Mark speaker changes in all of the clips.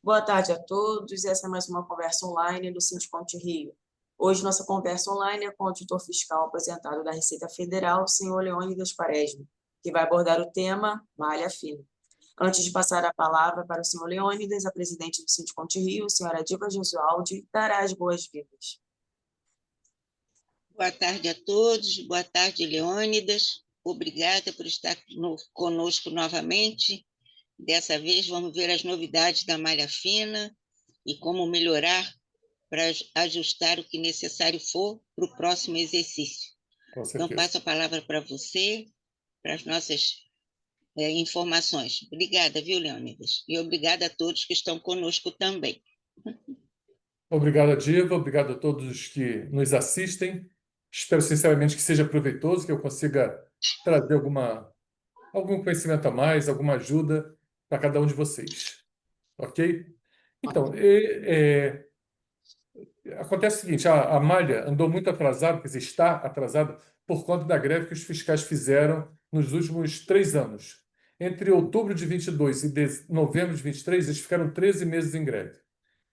Speaker 1: Boa tarde a todos. Essa é mais uma conversa online do Sindicom Rio. Hoje, nossa conversa online é com o auditor fiscal aposentado da Receita Federal, senhor Leônidas Quaresma, que vai abordar o tema malha fina. Antes de passar a palavra para o senhor Leônidas, a presidente do Sindicom Rio, senhora Diva Gesualdi, dará as boas-vindas.
Speaker 2: Boa tarde a todos, boa tarde, Leônidas. Obrigada por estar conosco novamente. Dessa vez vamos ver as novidades da malha fina e como melhorar para ajustar o que necessário for para o próximo exercício.
Speaker 3: Com
Speaker 2: Então,
Speaker 3: certeza.
Speaker 2: passo a palavra para você, para as nossas informações. Obrigada, viu, Leônidas? E obrigada a todos que estão conosco também.
Speaker 3: Obrigado, Diva. Obrigado a todos que nos assistem. Espero sinceramente que seja proveitoso, que eu consiga trazer algum conhecimento a mais, alguma ajuda para cada um de vocês. Ok? Então, acontece o seguinte, a malha andou muito atrasada, quer dizer, está atrasada por conta da greve que os fiscais fizeram nos últimos 3 anos. Entre outubro de 22 e novembro de 23, eles ficaram 13 meses em greve.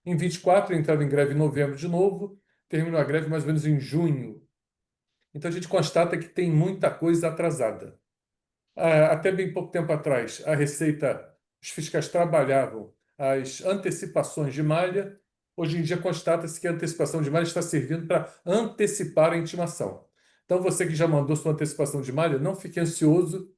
Speaker 3: Em 24, entraram em greve em novembro de novo, terminou a greve mais ou menos em junho. Então a gente constata que tem muita coisa atrasada. Até bem pouco tempo atrás, a Receita, os fiscais trabalhavam as antecipações de malha. Hoje em dia constata-se que a antecipação de malha está servindo para antecipar a intimação. Então você que já mandou sua antecipação de malha, não fique ansioso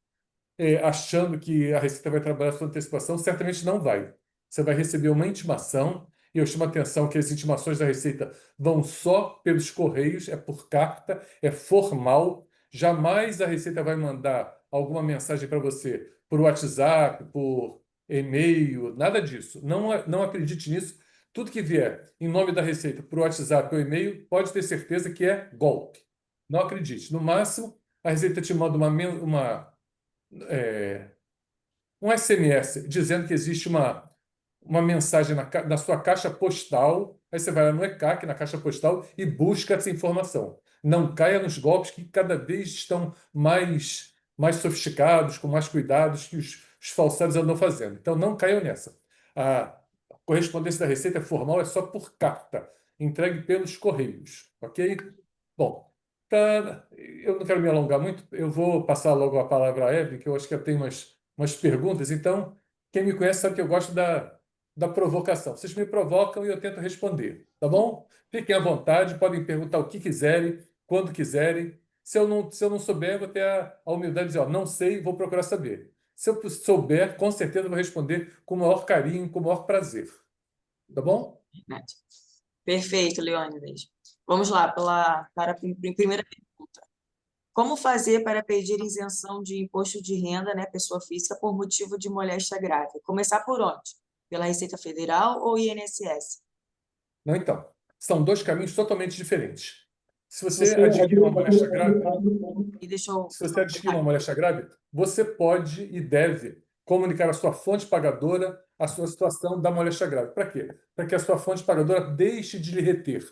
Speaker 3: achando que a Receita vai trabalhar sua antecipação, certamente não vai. Você vai receber uma intimação, e eu chamo a atenção que as intimações da Receita vão só pelos correios, é por carta, é formal. Jamais a Receita vai mandar alguma mensagem para você por WhatsApp, por e-mail, nada disso. Não acredite nisso. Tudo que vier em nome da Receita por WhatsApp ou e-mail, pode ter certeza que é golpe. Não acredite. No máximo, a Receita te manda um SMS dizendo que existe uma mensagem na sua caixa postal. Aí você vai lá no ECAC, na caixa postal, e busca essa informação. Não caia nos golpes que cada vez estão mais sofisticados, com mais cuidados que os falsários andam fazendo. Então, não caiam nessa. A correspondência da Receita formal é só por carta, entregue pelos correios, ok? Bom, tá, eu não quero me alongar muito, eu vou passar logo a palavra à Evelyn, que eu acho que ela tem umas perguntas. Então, quem me conhece sabe que eu gosto da provocação. Vocês me provocam e eu tento responder, tá bom? Fiquem à vontade, podem perguntar o que quiserem, quando quiserem. Se eu não souber, eu vou ter a humildade de dizer, ó, não sei, vou procurar saber. Se eu souber, com certeza eu vou responder com o maior carinho, com o maior prazer. Tá bom?
Speaker 1: Verdade. Perfeito, Leônidas. Vamos lá, para a primeira pergunta. Como fazer para pedir isenção de imposto de renda, né, pessoa física, por motivo de moléstia grave? Começar por onde? Pela Receita Federal ou INSS?
Speaker 3: Não, então. São dois caminhos totalmente diferentes. Se
Speaker 1: Se
Speaker 3: você
Speaker 1: você
Speaker 3: adquire uma moléstia grave,
Speaker 1: e deixou.
Speaker 3: Se você adquirir uma moléstia grave, você pode e deve comunicar à sua fonte pagadora a sua situação da moléstia grave. Para quê? Para que a sua fonte pagadora deixe de lhe reter.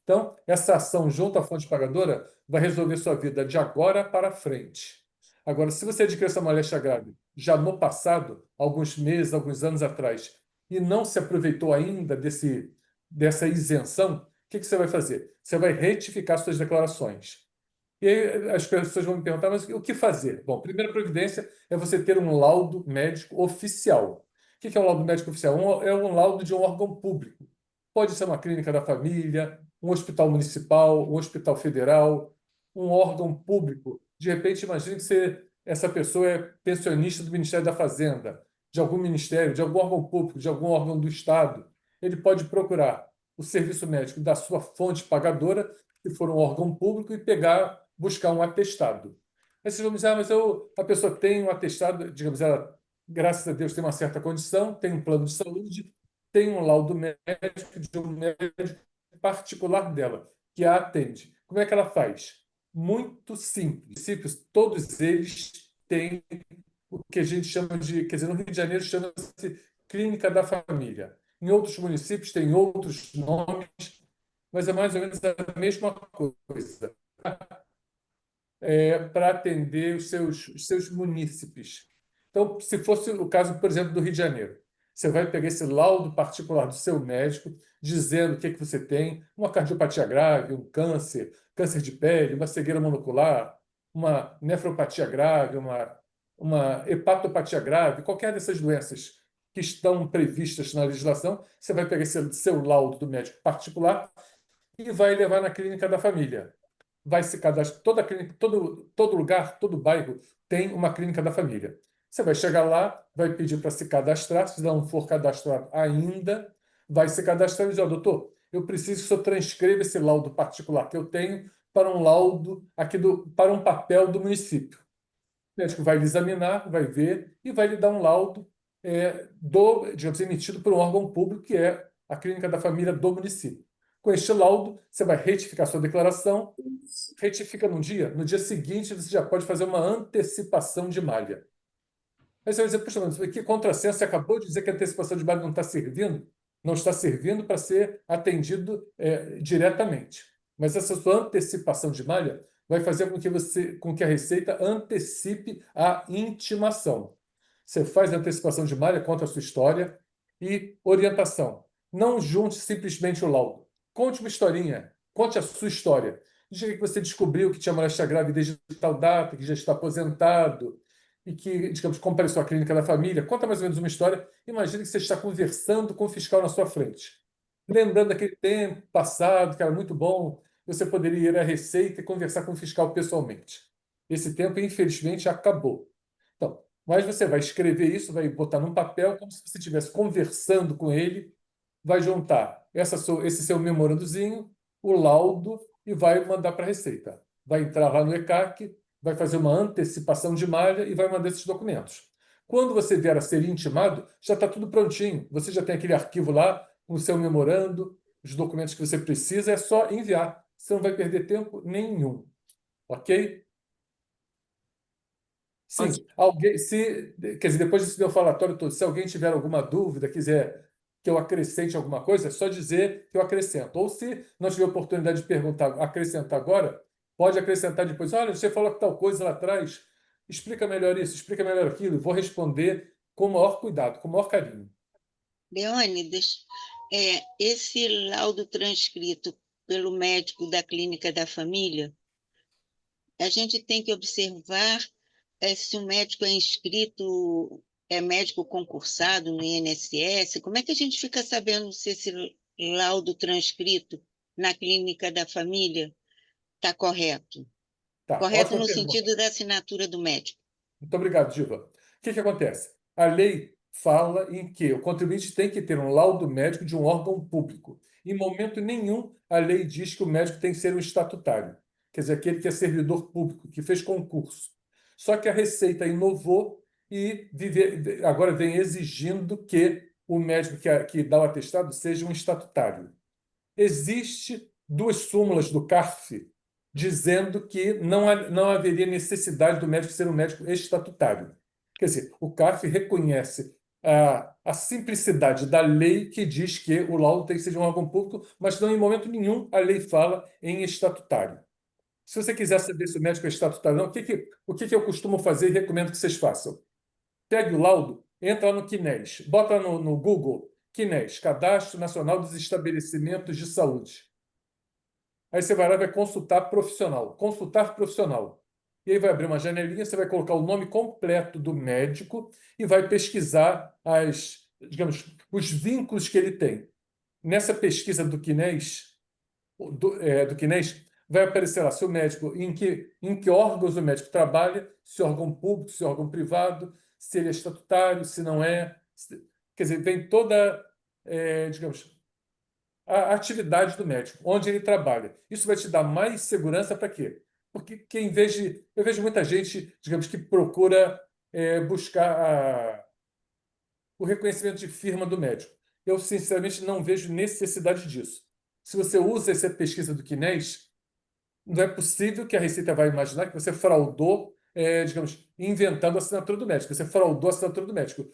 Speaker 3: Então, essa ação junto à fonte pagadora vai resolver sua vida de agora para frente. Agora, se você adquiriu essa moléstia grave já no passado, alguns meses, alguns anos atrás, e não se aproveitou ainda dessa isenção, o que você vai fazer? Você vai retificar suas declarações. E aí as pessoas vão me perguntar, mas o que fazer? Bom, primeira providência é você ter um laudo médico oficial. O que é um laudo médico oficial? É um laudo de um órgão público. Pode ser uma clínica da família, um hospital municipal, um hospital federal, um órgão público. De repente, imagine que essa pessoa é pensionista do Ministério da Fazenda, de algum ministério, de algum órgão público, de algum órgão do Estado. Ele pode procurar o serviço médico da sua fonte pagadora, se for um órgão público, e buscar um atestado. Aí vocês vão dizer, mas a pessoa tem um atestado, digamos, ela, graças a Deus, tem uma certa condição, tem um plano de saúde, tem um laudo médico de um médico particular dela, que a atende. Como é que ela faz? Muito simples. Municípios, todos eles têm o que a gente chama de, quer dizer, no Rio de Janeiro chama-se Clínica da Família. Em outros municípios tem outros nomes, mas é mais ou menos a mesma coisa. Para atender os seus munícipes. Então, se fosse o caso, por exemplo, do Rio de Janeiro, Você vai pegar esse laudo particular do seu médico, dizendo o que você tem, uma cardiopatia grave, um câncer, câncer de pele, uma cegueira monocular, uma nefropatia grave, uma hepatopatia grave, qualquer dessas doenças que estão previstas na legislação, você vai pegar esse seu laudo do médico particular e vai levar na clínica da família. Vai se cadastrar, toda clínica, todo lugar, todo bairro tem uma clínica da família. Você vai chegar lá, vai pedir para se cadastrar, se não for cadastrado ainda, vai se cadastrar e dizer, doutor, eu preciso que o senhor transcreva esse laudo particular que eu tenho para um laudo para um papel do município. O médico vai lhe examinar, vai ver e vai lhe dar um laudo digamos, emitido por um órgão público, que é a clínica da família do município. Com este laudo, você vai retificar sua declaração, retifica num dia, no dia seguinte você já pode fazer uma antecipação de malha. Aí você vai dizer, puxa, mas que contrassenso, você acabou de dizer que a antecipação de malha não está servindo? Não está servindo para ser atendido diretamente. Mas essa sua antecipação de malha vai fazer com que a Receita antecipe a intimação. Você faz a antecipação de malha, conta a sua história e orientação. Não junte simplesmente o laudo. Conte uma historinha, conte a sua história. Diga que você descobriu que tinha moléstia grave desde tal data, que já está aposentado e que, digamos, compareceu à clínica da família. Conta mais ou menos uma história. Imagine que você está conversando com o fiscal na sua frente. Lembrando daquele tempo passado, que era muito bom, você poderia ir à Receita e conversar com o fiscal pessoalmente. Esse tempo, infelizmente, acabou. Então, mas você vai escrever isso, vai botar num papel, como se você estivesse conversando com ele, vai juntar esse seu memorandozinho, o laudo, e vai mandar para a Receita. Vai entrar lá no ECAC, vai fazer uma antecipação de malha e vai mandar esses documentos. Quando você vier a ser intimado, já está tudo prontinho. Você já tem aquele arquivo lá, com o seu memorando, os documentos que você precisa, é só enviar. Você não vai perder tempo nenhum. Ok? Sim, quer dizer, depois desse meu falatório todo, se alguém tiver alguma dúvida, quiser que eu acrescente alguma coisa, é só dizer que eu acrescento. Ou se não tiver oportunidade de perguntar, acrescentar agora, pode acrescentar depois. Olha, você falou que tal coisa lá atrás, explica melhor isso, explica melhor aquilo, e vou responder com o maior cuidado, com o maior carinho.
Speaker 2: Leônidas, esse laudo transcrito pelo médico da clínica da família, a gente tem que observar se o médico é inscrito, é médico concursado no INSS. Como é que a gente fica sabendo se esse laudo transcrito na clínica da família está correto?
Speaker 3: Tá,
Speaker 2: Correto
Speaker 3: ótima
Speaker 2: no
Speaker 3: pergunta.
Speaker 2: sentido da assinatura do médico.
Speaker 3: Muito obrigado, Diva. O que acontece? A lei fala em que o contribuinte tem que ter um laudo médico de um órgão público. Em momento nenhum, a lei diz que o médico tem que ser um estatutário, quer dizer, aquele que é servidor público, que fez concurso. Só que a Receita inovou e agora vem exigindo que o médico que dá o atestado seja um estatutário. Existe duas súmulas do CARF dizendo que não haveria necessidade do médico ser um médico estatutário. Quer dizer, o CARF reconhece a simplicidade da lei que diz que o laudo tem que ser de um órgão público, mas não em momento nenhum a lei fala em estatutário. Se você quiser saber se o médico é estatutário ou não, o que eu costumo fazer e recomendo que vocês façam? Pegue o laudo, entra lá no CNES, bota no Google, CNES, Cadastro Nacional dos Estabelecimentos de Saúde. Aí você vai lá e vai consultar profissional. E aí vai abrir uma janelinha, você vai colocar o nome completo do médico e vai pesquisar digamos, os vínculos que ele tem. Nessa pesquisa do CNES, do CNES, vai aparecer lá se o médico, em que órgãos o médico trabalha, se é órgão público, se é órgão privado, se ele é estatutário, se não é. Quer dizer, vem toda, digamos, a atividade do médico, onde ele trabalha. Isso vai te dar mais segurança para quê? Porque eu vejo muita gente, digamos, que procura buscar o reconhecimento de firma do médico. Eu, sinceramente, não vejo necessidade disso. Se você usa essa pesquisa do CNES, não é possível que a Receita vai imaginar que você fraudou, digamos, inventando a assinatura do médico. Você fraudou a assinatura do médico.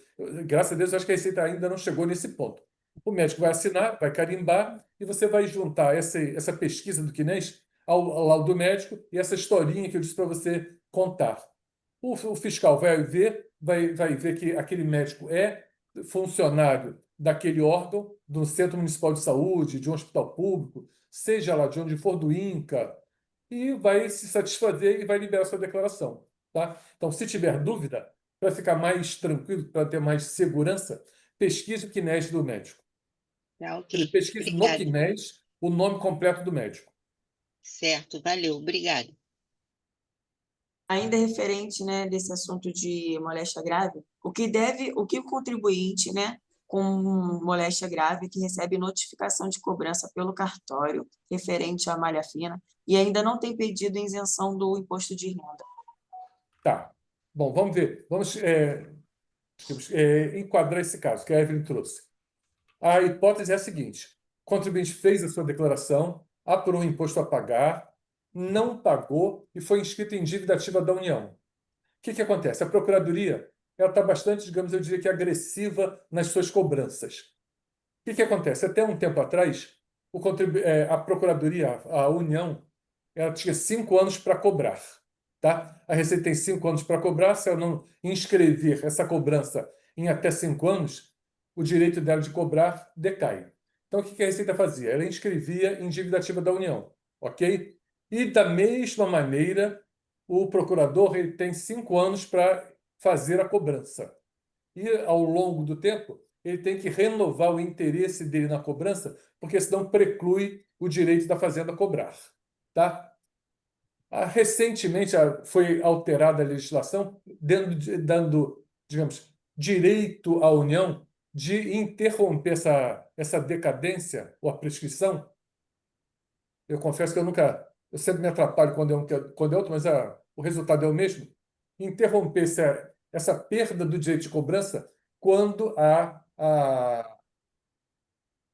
Speaker 3: Graças a Deus, eu acho que a Receita ainda não chegou nesse ponto. O médico vai assinar, vai carimbar, e você vai juntar essa pesquisa do CNES ao laudo do médico e essa historinha que eu disse para você contar. O fiscal vai ver que aquele médico é funcionário daquele órgão, do Centro Municipal de Saúde, de um hospital público, seja lá de onde for, do INCA, e vai se satisfazer e vai liberar sua declaração. Tá? Então, se tiver dúvida, para ficar mais tranquilo, para ter mais segurança, pesquise o CNES do médico.
Speaker 2: Tá, ok.
Speaker 3: Pesquise no
Speaker 2: Obrigada.
Speaker 3: CNES o nome completo do médico.
Speaker 2: Certo, valeu, obrigada.
Speaker 1: Ainda referente, né, desse assunto de moléstia grave, o que o contribuinte, né, com moléstia grave que recebe notificação de cobrança pelo cartório referente à malha fina e ainda não tem pedido isenção do imposto de renda.
Speaker 3: Tá. Bom, vamos ver. Vamos enquadrar esse caso que a Evelyn trouxe. A hipótese é a seguinte: o contribuinte fez a sua declaração, apurou o imposto a pagar, não pagou e foi inscrito em dívida ativa da União. O que acontece? A Procuradoria está bastante, digamos, eu diria que agressiva nas suas cobranças. O que acontece? Até um tempo atrás, a Procuradoria, a União, ela tinha 5 anos para cobrar. Tá? A Receita tem 5 anos para cobrar. Se ela não inscrever essa cobrança em até 5 anos, o direito dela de cobrar decai. Então, o que a Receita fazia? Ela inscrevia em dívida ativa da União. Ok? E, da mesma maneira, o procurador ele tem 5 anos para fazer a cobrança. E, ao longo do tempo, ele tem que renovar o interesse dele na cobrança, porque senão preclui o direito da Fazenda cobrar. Tá? Recentemente foi alterada a legislação, dando, digamos, direito à União de interromper essa decadência ou a prescrição. Eu confesso que eu sempre me atrapalho quando é outro, mas o resultado é o mesmo. Interromper essa perda do direito de cobrança quando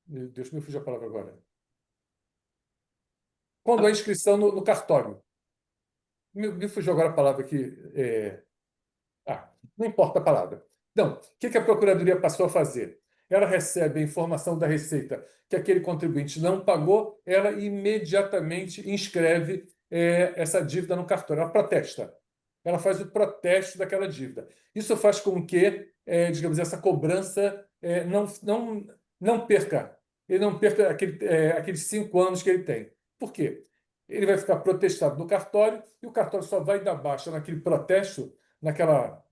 Speaker 3: meu Deus, me fugiu a palavra agora. Quando há inscrição no cartório. Me fugiu agora a palavra aqui. Não importa a palavra. Então, o que a Procuradoria passou a fazer? Ela recebe a informação da Receita que aquele contribuinte não pagou, ela imediatamente inscreve essa dívida no cartório. Ela protesta. Ela faz o protesto daquela dívida. Isso faz com que, digamos, essa cobrança não perca. Ele não perca aqueles 5 anos que ele tem. Por quê? Ele vai ficar protestado no cartório e o cartório só vai dar baixa naquele protesto, naquela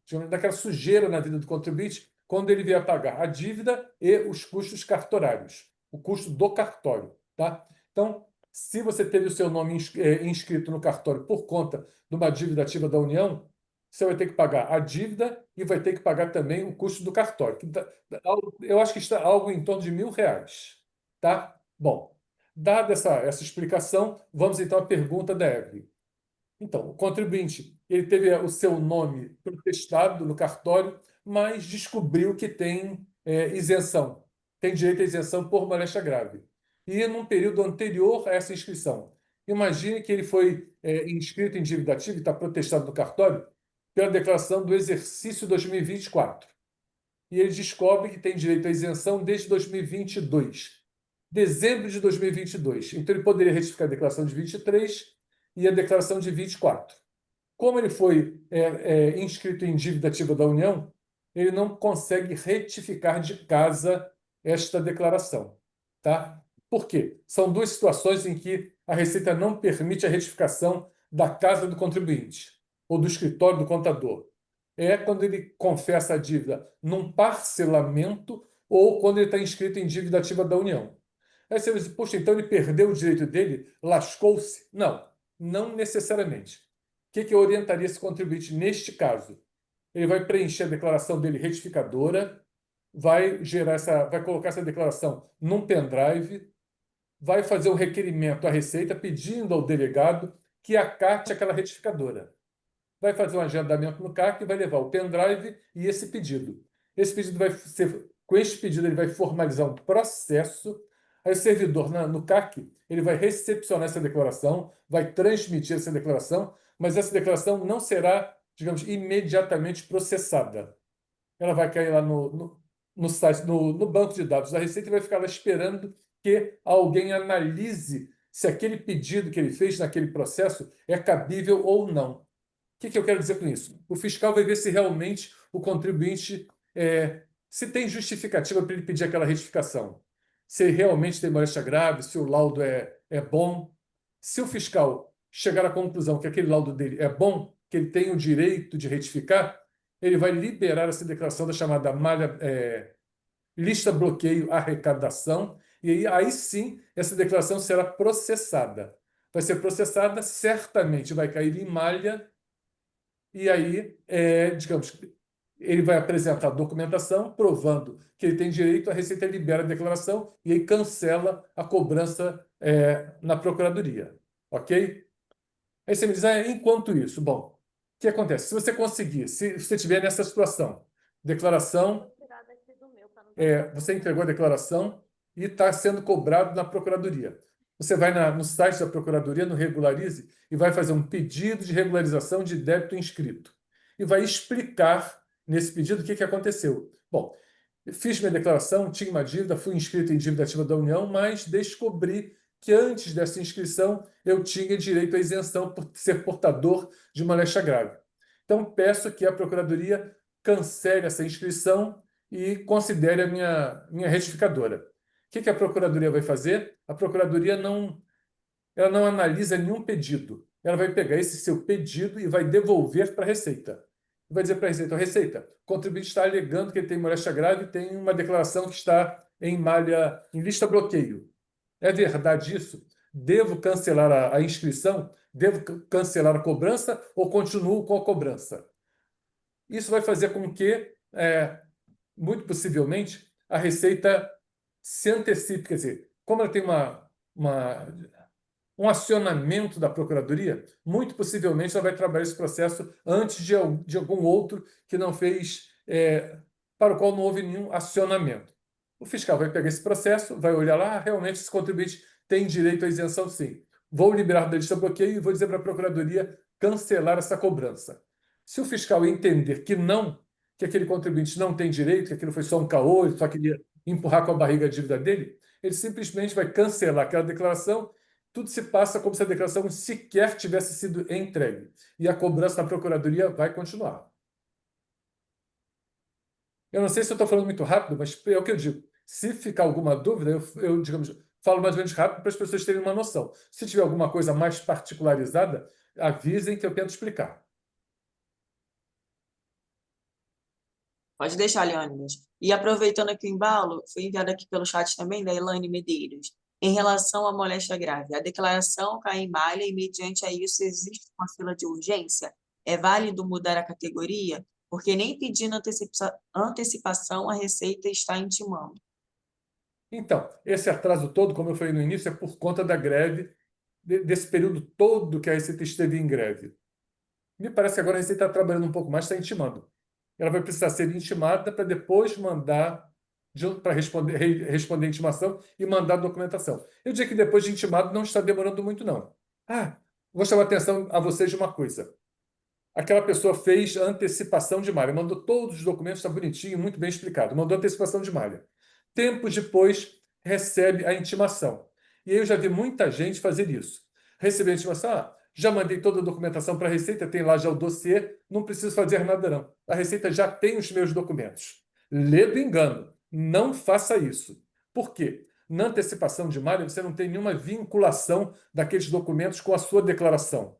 Speaker 3: sujeira na vida do contribuinte, quando ele vier a pagar a dívida e os custos cartorários, o custo do cartório. Tá? Então, se você teve o seu nome inscrito no cartório por conta de uma dívida ativa da União, você vai ter que pagar a dívida e vai ter que pagar também o custo do cartório. Eu acho que está algo em torno de R$ 1.000. Tá? Bom, dada essa explicação, vamos então à pergunta da Evelyn. Então, o contribuinte ele teve o seu nome protestado no cartório, mas descobriu que tem isenção, tem direito à isenção por moléstia grave. E num período anterior a essa inscrição. Imagine que ele foi inscrito em dívida ativa e está protestado no cartório pela declaração do exercício 2024. E ele descobre que tem direito à isenção desde 2022, dezembro de 2022. Então, ele poderia retificar a declaração de 23 e a declaração de 24. Como ele foi inscrito em dívida ativa da União, ele não consegue retificar de casa esta declaração. Tá? Por quê? São duas situações em que a Receita não permite a retificação da casa do contribuinte ou do escritório do contador. É quando ele confessa a dívida num parcelamento ou quando ele está inscrito em dívida ativa da União. Aí você diz, poxa, então ele perdeu o direito dele, lascou-se? Não necessariamente. O que eu orientaria esse contribuinte neste caso? Ele vai preencher a declaração dele retificadora, vai colocar essa declaração num pendrive, vai fazer um requerimento à Receita pedindo ao delegado que acate aquela retificadora. Vai fazer um agendamento no CAC e vai levar o pendrive e esse pedido. Com este pedido, ele vai formalizar um processo. Aí o servidor no CAC ele vai recepcionar essa declaração, vai transmitir essa declaração, mas essa declaração não será, digamos, imediatamente processada. Ela vai cair lá no site, no banco de dados da Receita e vai ficar lá esperando que alguém analise se aquele pedido que ele fez naquele processo é cabível ou não. O que eu quero dizer com isso? O fiscal vai ver se realmente o contribuinte se tem justificativa para ele pedir aquela retificação, se ele realmente tem moléstia grave, se o laudo é bom. Se o fiscal chegar à conclusão que aquele laudo dele é bom, que ele tem o direito de retificar, ele vai liberar essa declaração da chamada lista bloqueio arrecadação, e aí sim essa declaração será processada. Vai ser processada, certamente vai cair em malha, e aí, digamos, ele vai apresentar documentação provando que ele tem direito, a Receita libera a declaração e aí cancela a cobrança na Procuradoria. Ok? Aí você me diz, enquanto isso, bom, o que acontece? Se você conseguir, se você estiver nessa situação, declaração, você entregou a declaração e está sendo cobrado na Procuradoria. Você vai no site da Procuradoria, no Regularize, e vai fazer um pedido de regularização de débito inscrito. E vai explicar nesse pedido o que aconteceu. Bom, fiz minha declaração, tinha uma dívida, fui inscrito em dívida ativa da União, mas descobri que antes dessa inscrição eu tinha direito à isenção por ser portador de moléstia grave. Então, peço que a Procuradoria cancele essa inscrição e considere a minha retificadora. O que a Procuradoria vai fazer? A Procuradoria ela não analisa nenhum pedido. Ela vai pegar esse seu pedido e vai devolver para a Receita. Vai dizer para a Receita, Receita, o contribuinte está alegando que ele tem moléstia grave e tem uma declaração que está em lista bloqueio. É verdade isso? Devo cancelar a inscrição? Devo cancelar a cobrança ou continuo com a cobrança? Isso vai fazer com que, muito possivelmente, a Receita se antecipe. Quer dizer, como ela tem um acionamento da Procuradoria, muito possivelmente ela vai trabalhar esse processo antes de algum outro que não fez, para o qual não houve nenhum acionamento. O fiscal vai pegar esse processo, vai olhar lá, realmente esse contribuinte tem direito à isenção, sim. Vou liberar da lista bloqueio e vou dizer para a Procuradoria cancelar essa cobrança. Se o fiscal entender que não, que aquele contribuinte não tem direito, que aquilo foi só um caô, ele só queria empurrar com a barriga a dívida dele, ele simplesmente vai cancelar aquela declaração. Tudo se passa como se a declaração sequer tivesse sido entregue. E a cobrança na Procuradoria vai continuar. Eu não sei se eu estou falando muito rápido, mas é o que eu digo. Se ficar alguma dúvida, eu digamos, falo mais ou menos rápido para as pessoas terem uma noção. Se tiver alguma coisa mais particularizada, avisem que eu tento explicar.
Speaker 1: Pode deixar, Leônidas. E aproveitando aqui o embalo, foi enviado aqui pelo chat também da Elaine Medeiros. Em relação à moléstia grave, a declaração cai em malha e, mediante a isso, existe uma fila de urgência? É válido mudar a categoria? Porque nem pedindo antecipação a Receita está intimando.
Speaker 3: Então, esse atraso todo, como eu falei no início, é por conta da greve, desse período todo que a Receita esteve em greve. Me parece que agora a Receita está trabalhando um pouco mais, está intimando. Ela vai precisar ser intimada para depois mandar, para responder a intimação e mandar a documentação. Eu diria que depois de intimado não está demorando muito, não. Vou chamar a atenção a vocês de uma coisa. Aquela pessoa fez a antecipação de malha, mandou todos os documentos, está bonitinho, muito bem explicado, mandou antecipação de malha. Tempos depois, recebe a intimação. E aí eu já vi muita gente fazer isso. Receber a intimação, já mandei toda a documentação para a Receita, tem lá já o dossiê, não preciso fazer nada não. A Receita já tem os meus documentos. Ledo engano, não faça isso. Por quê? Na antecipação de malha, você não tem nenhuma vinculação daqueles documentos com a sua declaração.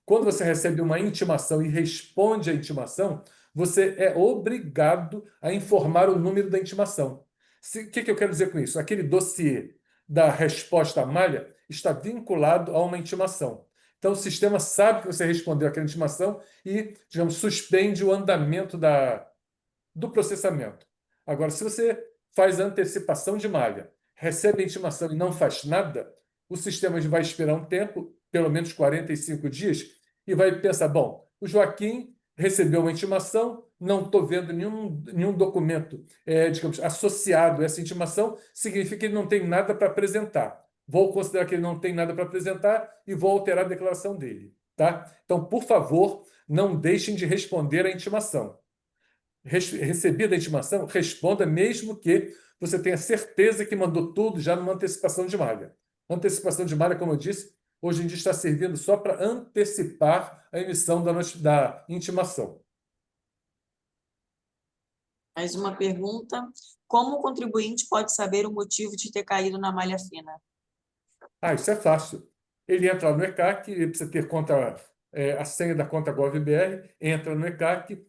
Speaker 3: Quando você recebe uma intimação e responde à intimação, você é obrigado a informar o número da intimação. O que eu quero dizer com isso? Aquele dossiê da resposta à malha está vinculado a uma intimação. Então, o sistema sabe que você respondeu àquela intimação e, digamos, suspende o andamento do processamento. Agora, se você faz a antecipação de malha, recebe a intimação e não faz nada, o sistema vai esperar um tempo, pelo menos 45 dias, e vai pensar, bom, o Joaquim recebeu uma intimação, não estou vendo nenhum documento, digamos, associado a essa intimação, significa que ele não tem nada para apresentar. Vou considerar que ele não tem nada para apresentar e vou alterar a declaração dele. Tá? Então, por favor, não deixem de responder à intimação. Recebida a intimação, responda mesmo que você tenha certeza que mandou tudo já numa antecipação de malha. Antecipação de malha, como eu disse, hoje em dia está servindo só para antecipar a emissão da intimação.
Speaker 1: Mais uma pergunta. Como o contribuinte pode saber o motivo de ter caído na malha fina?
Speaker 3: Isso é fácil. Ele entra lá no ECAC, ele precisa ter a senha da conta GovBR, entra no ECAC,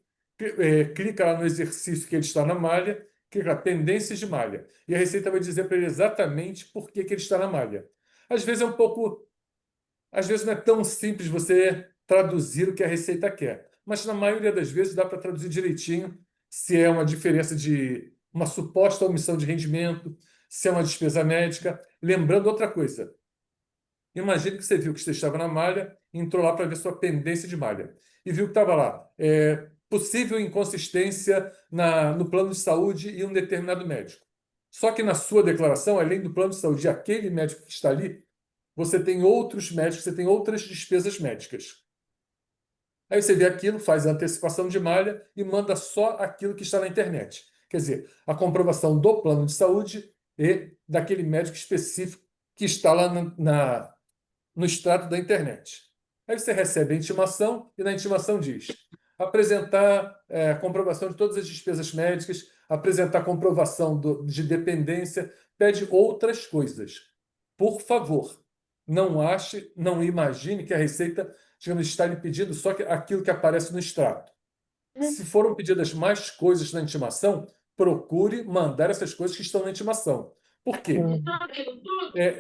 Speaker 3: clica lá no exercício que ele está na malha, clica lá, pendências de malha. E a Receita vai dizer para ele exatamente por que que ele está na malha. Às vezes não é tão simples você traduzir o que a Receita quer, mas na maioria das vezes dá para traduzir direitinho se é uma diferença de uma suposta omissão de rendimento, se é uma despesa médica. Lembrando outra coisa, imagine que você viu que você estava na malha, entrou lá para ver sua pendência de malha e viu que estava lá possível inconsistência no plano de saúde e um determinado médico. Só que na sua declaração, além do plano de saúde e aquele médico que está ali, você tem outros médicos, você tem outras despesas médicas. Aí você vê aquilo, faz a antecipação de malha e manda só aquilo que está na internet. Quer dizer, a comprovação do plano de saúde e daquele médico específico que está lá no extrato da internet. Aí você recebe a intimação e na intimação diz apresentar comprovação de todas as despesas médicas, apresentar comprovação de dependência, pede outras coisas. Por favor, não imagine que a Receita, digamos, está lhe pedindo só aquilo que aparece no extrato. Se foram pedidas mais coisas na intimação, procure mandar essas coisas que estão na intimação. Por quê?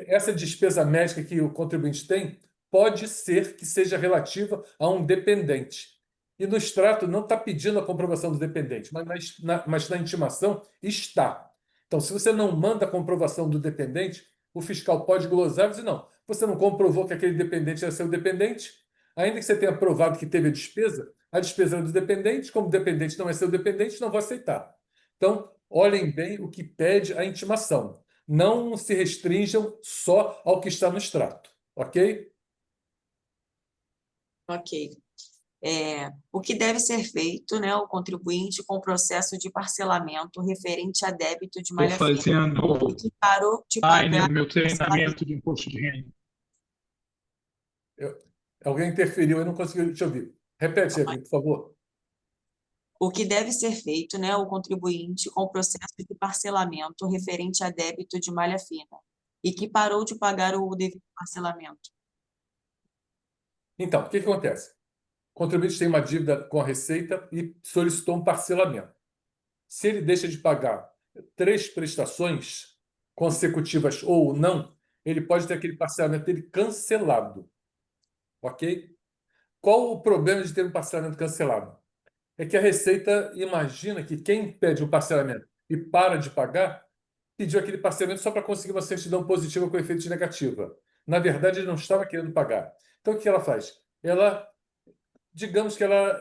Speaker 3: Essa despesa médica que o contribuinte tem pode ser que seja relativa a um dependente. E no extrato não está pedindo a comprovação do dependente, mas na intimação está. Então, se você não manda a comprovação do dependente, o fiscal pode glosar e dizer, não, você não comprovou que aquele dependente era seu dependente, ainda que você tenha provado que teve a despesa era do dependente, como o dependente não é seu dependente, não vou aceitar. Então, olhem bem o que pede a intimação. Não se restringam só ao que está no extrato, ok?
Speaker 1: Ok. O que deve ser feito, né, o contribuinte com o processo de parcelamento referente a débito de
Speaker 4: Estou
Speaker 1: malha fina
Speaker 4: fazendo
Speaker 1: e que parou de
Speaker 4: online
Speaker 1: pagar
Speaker 4: o meu
Speaker 1: o parcelamento.
Speaker 4: treinamento de imposto de renda.
Speaker 3: Alguém interferiu e não conseguiu te ouvir. Repete, Evelyn, por favor.
Speaker 1: O que deve ser feito, né, o contribuinte com o processo de parcelamento referente a débito de malha fina e que parou de pagar o devido parcelamento.
Speaker 3: Então, o que acontece? O contribuinte tem uma dívida com a Receita e solicitou um parcelamento. Se ele deixa de pagar 3 prestações consecutivas ou não, ele pode ter aquele parcelamento dele cancelado. Ok? Qual o problema de ter um parcelamento cancelado? É que a Receita imagina que quem pede o parcelamento e para de pagar pediu aquele parcelamento só para conseguir uma certidão positiva com efeito de negativa. Na verdade, ele não estava querendo pagar. Então, o que ela faz? Digamos que ela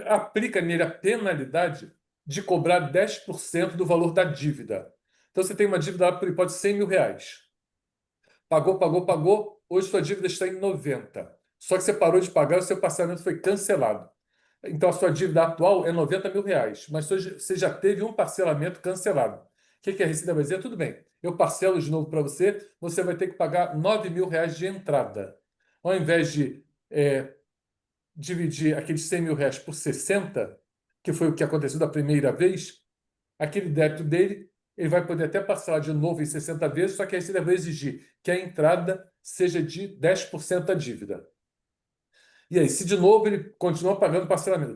Speaker 3: aplica nele a penalidade de cobrar 10% do valor da dívida. Então, você tem uma dívida, por hipótese, de 100 mil reais. Pagou, pagou, pagou. Hoje sua dívida está em 90. Só que você parou de pagar, o seu parcelamento foi cancelado. Então, a sua dívida atual é 90 mil reais, mas você já teve um parcelamento cancelado. O que a Receita vai dizer? Tudo bem, eu parcelo de novo para você, você vai ter que pagar 9 mil reais de entrada. Ao invés de dividir aqueles 100 mil reais por 60, que foi o que aconteceu da primeira vez, aquele débito dele, ele vai poder até parcelar de novo em 60 vezes, só que a Receita vai exigir que a entrada seja de 10% da dívida. E aí, se de novo ele continua pagando parcelamento,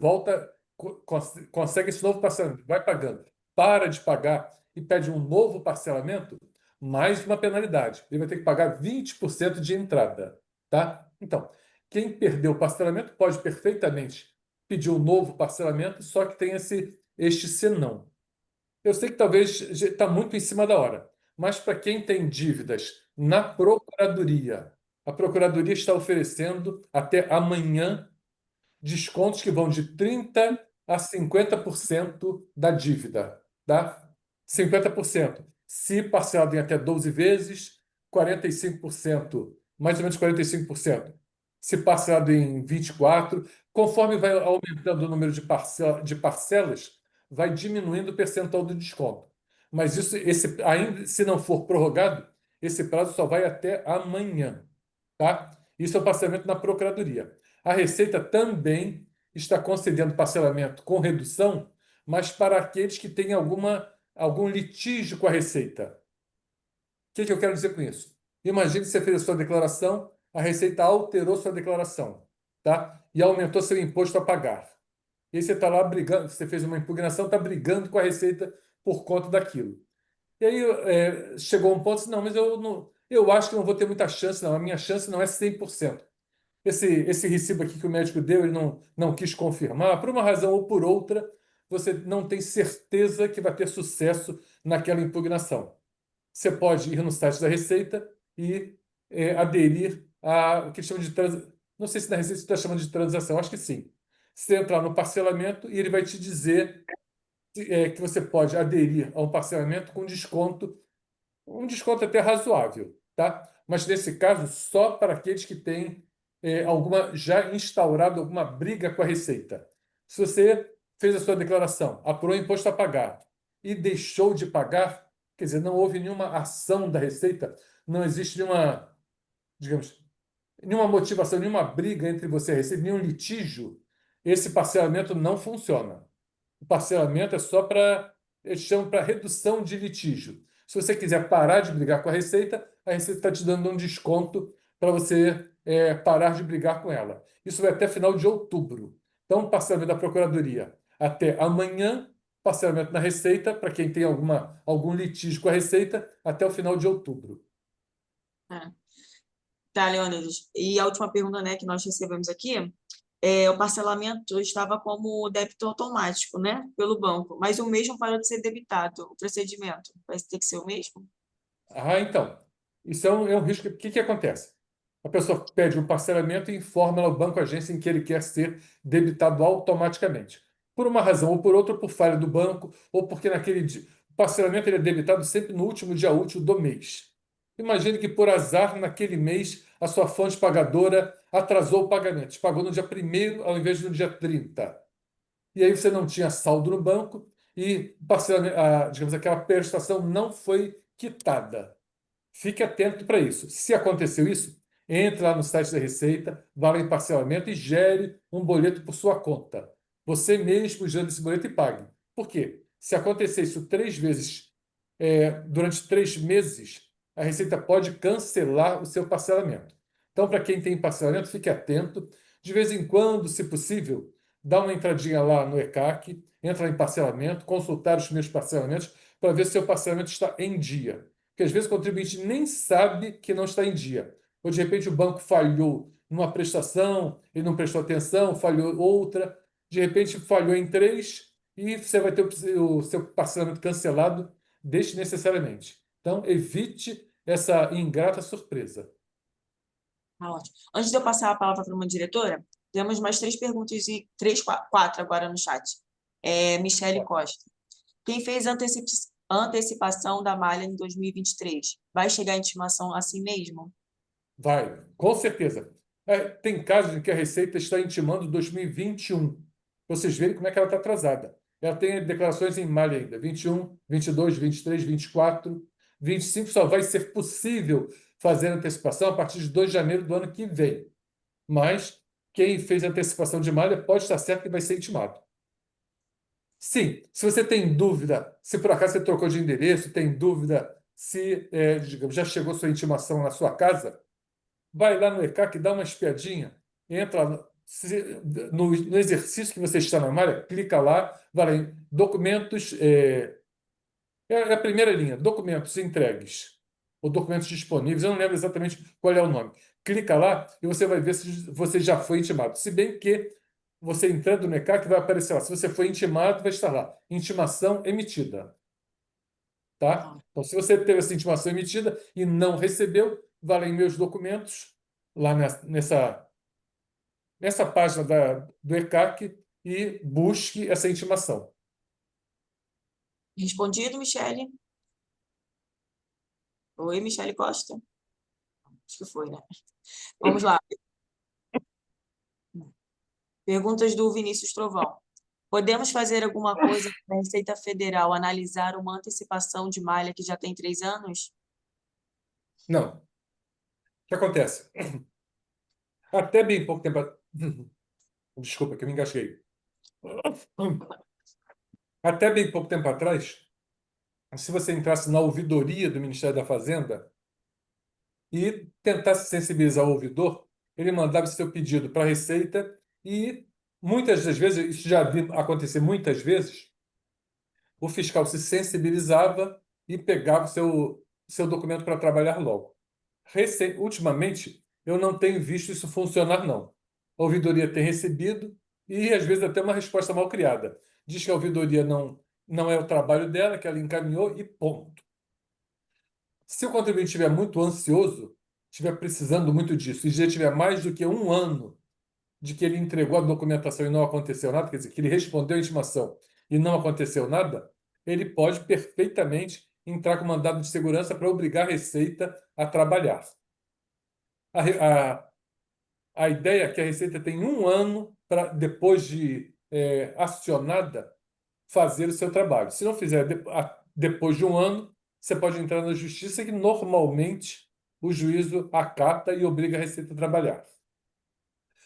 Speaker 3: consegue esse novo parcelamento, vai pagando, para de pagar e pede um novo parcelamento, mais uma penalidade. Ele vai ter que pagar 20% de entrada. Tá? Então, quem perdeu o parcelamento pode perfeitamente pedir um novo parcelamento, só que tem este senão. Eu sei que talvez está muito em cima da hora, mas para quem tem dívidas na Procuradoria, a Procuradoria está oferecendo até amanhã descontos que vão de 30% a 50% da dívida. Tá? 50%. Se parcelado em até 12 vezes, 45%, mais ou menos 45%. Se parcelado em 24, conforme vai aumentando o número de parcelas, vai diminuindo o percentual do desconto. Mas ainda se não for prorrogado, esse prazo só vai até amanhã. Tá? Isso é o parcelamento na Procuradoria. A Receita também está concedendo parcelamento com redução, mas para aqueles que têm algum litígio com a Receita. O que eu quero dizer com isso? Imagine que você fez a sua declaração, a Receita alterou sua declaração, tá? E aumentou seu imposto a pagar. E aí você está lá brigando, você fez uma impugnação, está brigando com a Receita por conta daquilo. E aí chegou um ponto assim, não, mas eu acho que não vou ter muita chance, não. A minha chance não é 100%. Esse recibo aqui que o médico deu, ele não quis confirmar, por uma razão ou por outra, você não tem certeza que vai ter sucesso naquela impugnação. Você pode ir no site da Receita e aderir a o que chama de não sei se na Receita está chamando de transação, acho que sim. Você entrar no parcelamento e ele vai te dizer que você pode aderir a um parcelamento com desconto, um desconto até razoável, tá? Mas nesse caso, só para aqueles que têm já instaurado alguma briga com a Receita. Se você fez a sua declaração, apurou o imposto a pagar e deixou de pagar, quer dizer, não houve nenhuma ação da Receita, não existe nenhuma, digamos, nenhuma motivação, nenhuma briga entre você e a Receita, nenhum litígio, esse parcelamento não funciona. O parcelamento é só eles chamam para redução de litígio. Se você quiser parar de brigar com a Receita está te dando um desconto para você parar de brigar com ela. Isso vai até final de outubro. Então, parcelamento da Procuradoria até amanhã, parcelamento na Receita, para quem tem algum litígio com a Receita, até o final de outubro.
Speaker 1: É. Tá, Leônidas. E a última pergunta, né, que nós recebemos aqui, o parcelamento estava como débito automático, né, pelo banco, mas o mesmo parou de ser debitado. O procedimento vai ter que ser o mesmo?
Speaker 3: Então, isso é um risco. O que acontece? A pessoa pede um parcelamento e informa ao banco agência em que ele quer ser debitado automaticamente. Por uma razão ou por outra, por falha do banco, ou porque naquele dia. O parcelamento ele é debitado sempre no último dia útil do mês. Imagine que, por azar, naquele mês, a sua fonte pagadora atrasou o pagamento. Te pagou no dia 1º ao invés de no dia 30. E aí você não tinha saldo no banco e digamos, aquela prestação não foi quitada. Fique atento para isso. Se aconteceu isso, entre lá no site da Receita, vá lá em parcelamento e gere um boleto por sua conta. Você mesmo gere esse boleto e pague. Por quê? Se acontecer isso 3 vezes durante 3 meses, a Receita pode cancelar o seu parcelamento. Então, para quem tem parcelamento, fique atento. De vez em quando, se possível, dá uma entradinha lá no ECAC, entra em parcelamento, consultar os meus parcelamentos para ver se seu parcelamento está em dia. Porque às vezes o contribuinte nem sabe que não está em dia. Ou de repente o banco falhou numa prestação, ele não prestou atenção, falhou outra, de repente falhou em 3 e você vai ter o seu parcelamento cancelado desnecessariamente. Então, evite essa ingrata surpresa.
Speaker 1: Tá ótimo. Antes de eu passar a palavra para uma diretora, temos mais 3 perguntas e 4 agora no chat. Michele Costa. Quem fez a antecipação da malha em 2023, vai chegar a intimação assim mesmo?
Speaker 3: Vai, com certeza. Tem casos em que a Receita está intimando 2021. Vocês verem como é que ela está atrasada. Ela tem declarações em malha ainda. 21, 22, 23, 24, 25 só vai ser possível fazer antecipação a partir de 2 de janeiro do ano que vem. Mas quem fez antecipação de malha pode estar certo que vai ser intimado. Sim, se você tem dúvida, se por acaso você trocou de endereço, tem dúvida se, digamos, já chegou sua intimação na sua casa, vai lá no ECAC, dá uma espiadinha, entra no exercício que você está na malha, clica lá, vai lá em documentos, é a primeira linha, documentos entregues, ou documentos disponíveis, eu não lembro exatamente qual é o nome. Clica lá e você vai ver se você já foi intimado. Se bem que você entrando no ECAC vai aparecer lá, se você foi intimado, vai estar lá, intimação emitida. Tá? Então, se você teve essa intimação emitida e não recebeu, vai lá em meus documentos, lá nessa página do ECAC e busque essa intimação.
Speaker 1: Respondido, Michele? Oi, Michele Costa? Acho que foi, né? Vamos lá. Perguntas do Vinícius Trovão. Podemos fazer alguma coisa para a Receita Federal analisar uma antecipação de malha que já tem 3 anos?
Speaker 3: Não. O que acontece? Até bem pouco tempo. Desculpa, que eu me engasguei. Até bem pouco tempo atrás, se você entrasse na ouvidoria do Ministério da Fazenda e tentasse sensibilizar o ouvidor, ele mandava seu pedido para a Receita e, muitas das vezes, isso já vi acontecer muitas vezes, o fiscal se sensibilizava e pegava o seu documento para trabalhar logo. Ultimamente, eu não tenho visto isso funcionar, não. A ouvidoria tem recebido e, às vezes, até uma resposta mal criada. Diz que a ouvidoria não é o trabalho dela, que ela encaminhou e ponto. Se o contribuinte estiver muito ansioso, estiver precisando muito disso, e já tiver mais do que um ano de que ele entregou a documentação e não aconteceu nada, quer dizer, que ele respondeu a intimação e não aconteceu nada, ele pode perfeitamente entrar com mandado de segurança para obrigar a Receita a trabalhar. A, a ideia é que a Receita tem um ano para, depois de acionada, fazer o seu trabalho. Se não fizer depois de um ano, você pode entrar na justiça, que normalmente o juízo acata e obriga a Receita a trabalhar.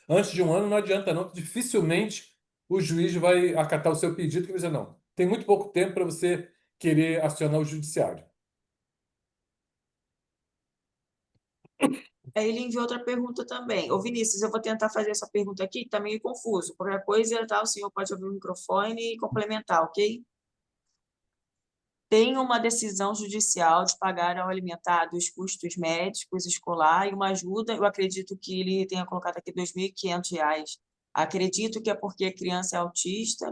Speaker 3: Antes de um ano não adianta, não. Dificilmente o juiz vai acatar o seu pedido, que vai dizer, não, tem muito pouco tempo para você querer acionar o judiciário.
Speaker 1: Aí ele enviou outra pergunta também. Ô, Vinícius, eu vou tentar fazer essa pergunta aqui, que tá meio confuso. Qualquer coisa, tá, o senhor pode abrir o microfone e complementar, ok? Tem uma decisão judicial de pagar ao alimentado os custos médicos, escolar e uma ajuda. Eu acredito que ele tenha colocado aqui R$ 2.500. Acredito que é porque a criança é autista.